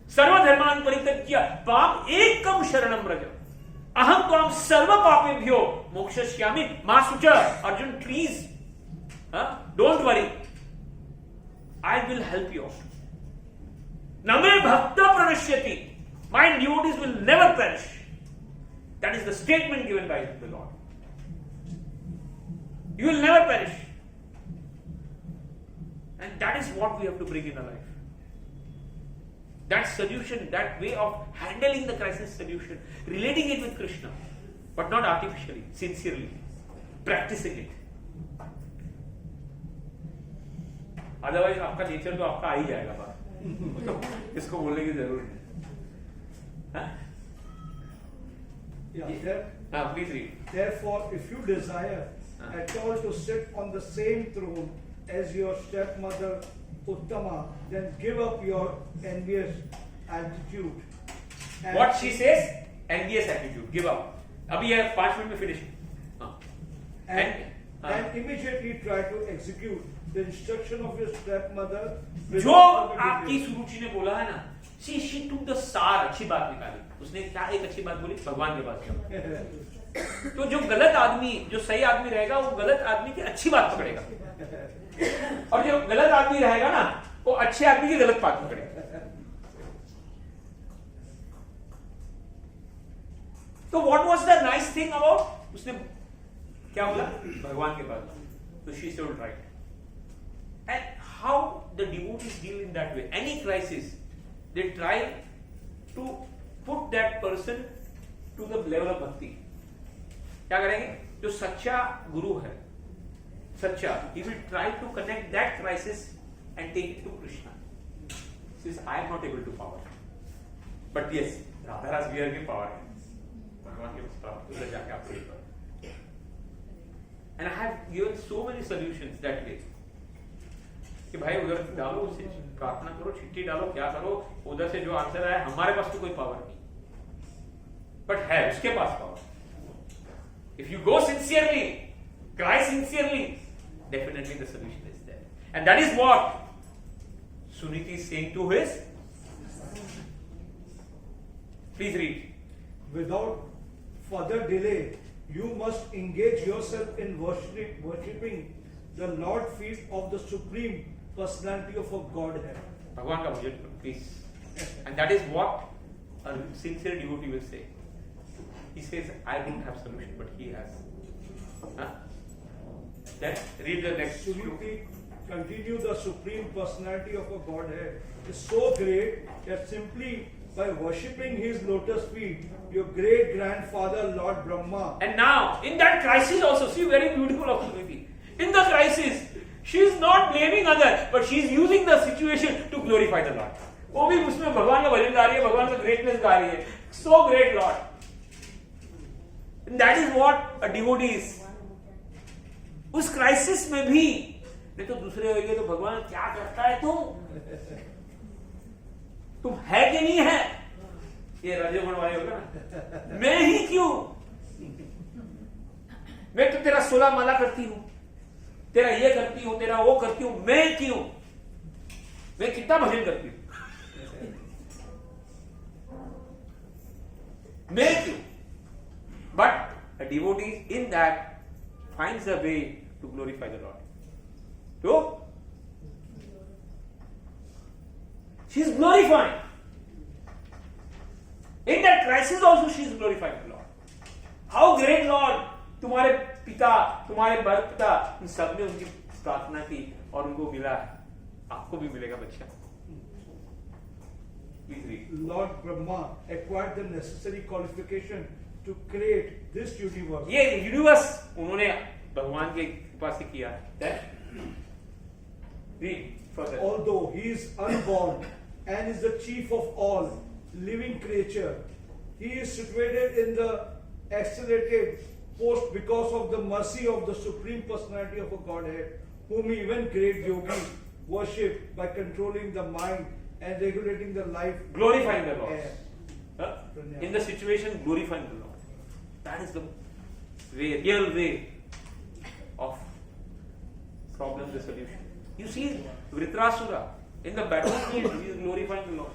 Sarva dharman parityajya pam ekam sharanam braja. Aham tvam sarva papebhyo mokshashyami ma sucha. Arjun, please, don't worry. I will help you. Name bhakta pranashyati. My devotees will never perish. That is the statement given by the Lord. You will never perish. And that is what we have to bring in our life. That solution, that way of handling the crisis solution, relating it with Krishna, but not artificially, sincerely, practicing it. Otherwise, आपका nature तो आपका आ ही जाएगा बाहर. इसको बोलने की जरूरत नहीं. Please read. Therefore, if you desire at all to sit on the same throne as your stepmother Uttama, then give up your envious attitude. And What she says? Envious attitude. Give up. अभी ये 5 minute में finish. And immediately try to execute the instruction of your stepmother. जो आपकी सुरुचि ने बोला है ना, she took the सार, अच्छी बात निकाली. उसने क्या एक अच्छी बात बोली? भगवान के पास जाओ. तो जो गलत आदमी, जो सही आदमी रहेगा, वो गलत आदमी की अच्छी बात पकड़ेगा, और जो गलत आदमी रहेगा ना, वो अच्छे आदमी की गलत बात पकड़ेगा. तो what was the nice thing about? उसने क्या बोला? भगवान के पास. So she told right. And how the devotees deal in that way? Any crisis, they try to put that person to the level of bhakti. क्या करेंगे? जो सच्चा गुरु है, सच्चा, he will try to connect that crisis and take it to Krishna. Says, I am not able to power, but yes, Radha Rasvir की power है. भगवान के पास उधर जाके आप pray करो. And I have given so many solutions that way. कि भाई उधर डालो, उसे प्रार्थना करो, चिट्ठी डालो, क्या करो, उधर से जो आंसर आया, हमारे पास तो कोई पावर नहीं, बट है उसके पास power. If you go sincerely, cry sincerely, definitely the solution is there. And that is what Suniti is saying to his. Please read. Without further delay, you must engage yourself in worshipping the Lord feet of the Supreme Personality of a Godhead. Bhagwan ka bhajan, please. And that is what a sincere devotee will say. He says, I don't have solution, but he has. Huh? Then read the next. Suniti, continue, the Supreme Personality of a Godhead is so great that simply by worshipping his lotus feet, your great grandfather Lord Brahma. And now, in that crisis also, see, very beautiful of Suniti. In the crisis, she is not blaming others, but she is using the situation to glorify the Lord. वो भी उसमें भगवान का भजन गा रही है, भगवान का ग्रेटनेस गा रही है. So great Lord. And that is what a devotee is. उस क्राइसिस में भी नहीं तो दूसरे होंगे तो भगवान क्या करता है तुम है कि नहीं है, ये रजोगुण वाले होगा ना. मैं ही क्यों, मैं तो तेरा 16 माला करती हूं, तेरा ये करती हूं, तेरा वो करती हूं, मैं क्यों, मैं कितना भजन करती हूं, मैं क्यों. But a devotee in that finds a way to glorify the Lord. So, she is glorifying. In that crisis also she is glorifying the Lord. How great Lord, तुम्हारे पिता, तुम्हारे बर पिता, इन सब ने उनकी प्रार्थना की और उनको मिला है, आपको भी मिलेगा बच्चा. Please read. Lord Brahma acquired the necessary qualification to create this universe. ये यूनिवर्स उन्होंने भगवान के कृपा से किया है. Read further. Although he is unborn and is the chief of all living creature, he is situated in the accelerated post because of the mercy of the Supreme Personality of a Godhead, whom even great yogis worship by controlling the mind and regulating the life. Glorifying the Lord. Huh? In the situation, glorifying the Lord. That is the way, real way of problem resolution. You see, Vritrasura in the battlefield, he is glorifying the Lord.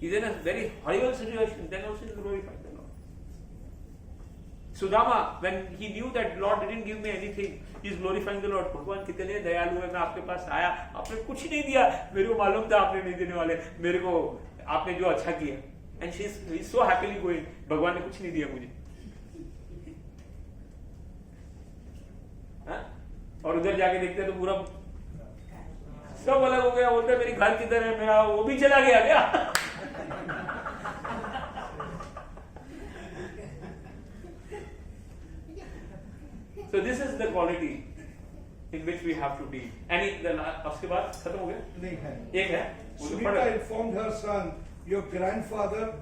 He is in a very horrible situation, then also he is glorifying the Lord. Sudama, when he knew that Lord didn't give me anything, he is glorifying the Lord. भगवान कितने दयालु है, मैं आपके पास आया, आपने कुछ नहीं दिया, मेरे को मालूम था आपने नहीं देने वाले, मेरे को आपने जो अच्छा किया. And he is so happily going. भगवान ने कुछ नहीं दिया मुझे. हाँ? और उधर जाके देखते हैं तो पूरा सब अलग हो गया. बोलते मेरी घर किधर है, मेरा वो भी चला गया क्या? So this is the quality in which we have to deal. Any उसके बाद खत्म हो गया? नहीं है. एक है. Sunita informed her son, your grandfather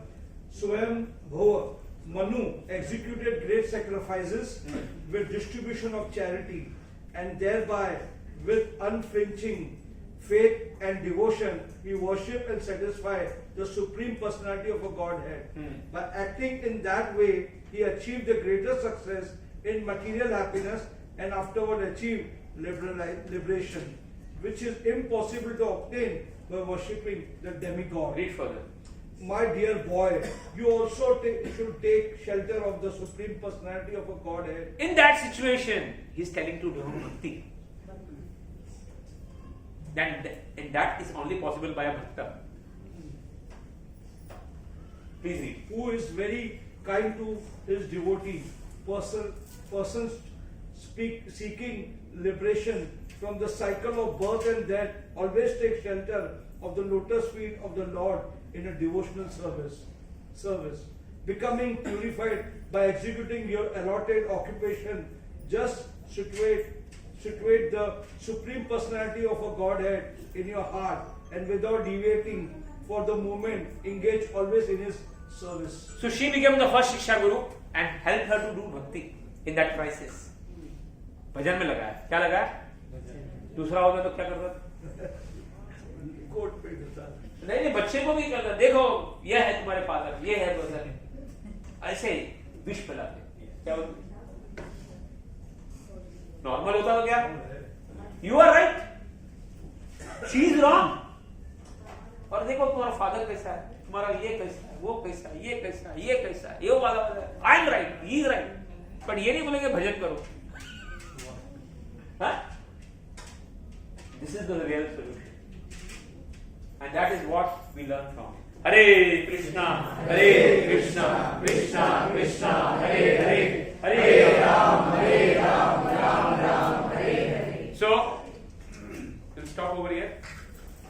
Swayambhuva Manu executed great sacrifices with distribution of charity, and thereby with unflinching faith and devotion he worshipped and satisfied the Supreme Personality of a Godhead. By acting in that way, he achieved the greater success in material happiness and afterward achieved liberation, which is impossible to obtain by worshipping the demigod. Read further. My dear boy, you also should take shelter of the Supreme Personality of a Godhead. In that situation, he is telling to do bhakti. And that is only possible by a bhakta. Please read. Who is very kind to his devotee, persons seeking liberation from the cycle of birth and death, always take shelter of the lotus feet of the Lord in a devotional service. Becoming purified by executing your allotted occupation, just situate the Supreme Personality of a Godhead in your heart, and without deviating for the moment, engage always in his service. So she became the first Shiksha Guru and helped her to do bhakti in that crisis. भजन में लगाया. क्या लगाया? दूसरा होता तो क्या करता? Coat पे देता. नहीं बच्चे को भी करता. देखो यह है तुम्हारे फादर, ये है ब्रदर, ऐसे विष फैलाते. क्या नॉर्मल होता तो क्या? You are right, she is wrong. और देखो तुम्हारा फादर कैसा है, तुम्हारा ये कैसा है, वो कैसा है, ये कैसा है, ये कैसा है, ये वाला है, I am right, he is right. पर ये नहीं बोलेंगे भजन करो। This is the real solution and that is what we learn from. Hare Krishna Krishna Krishna Krishna Hare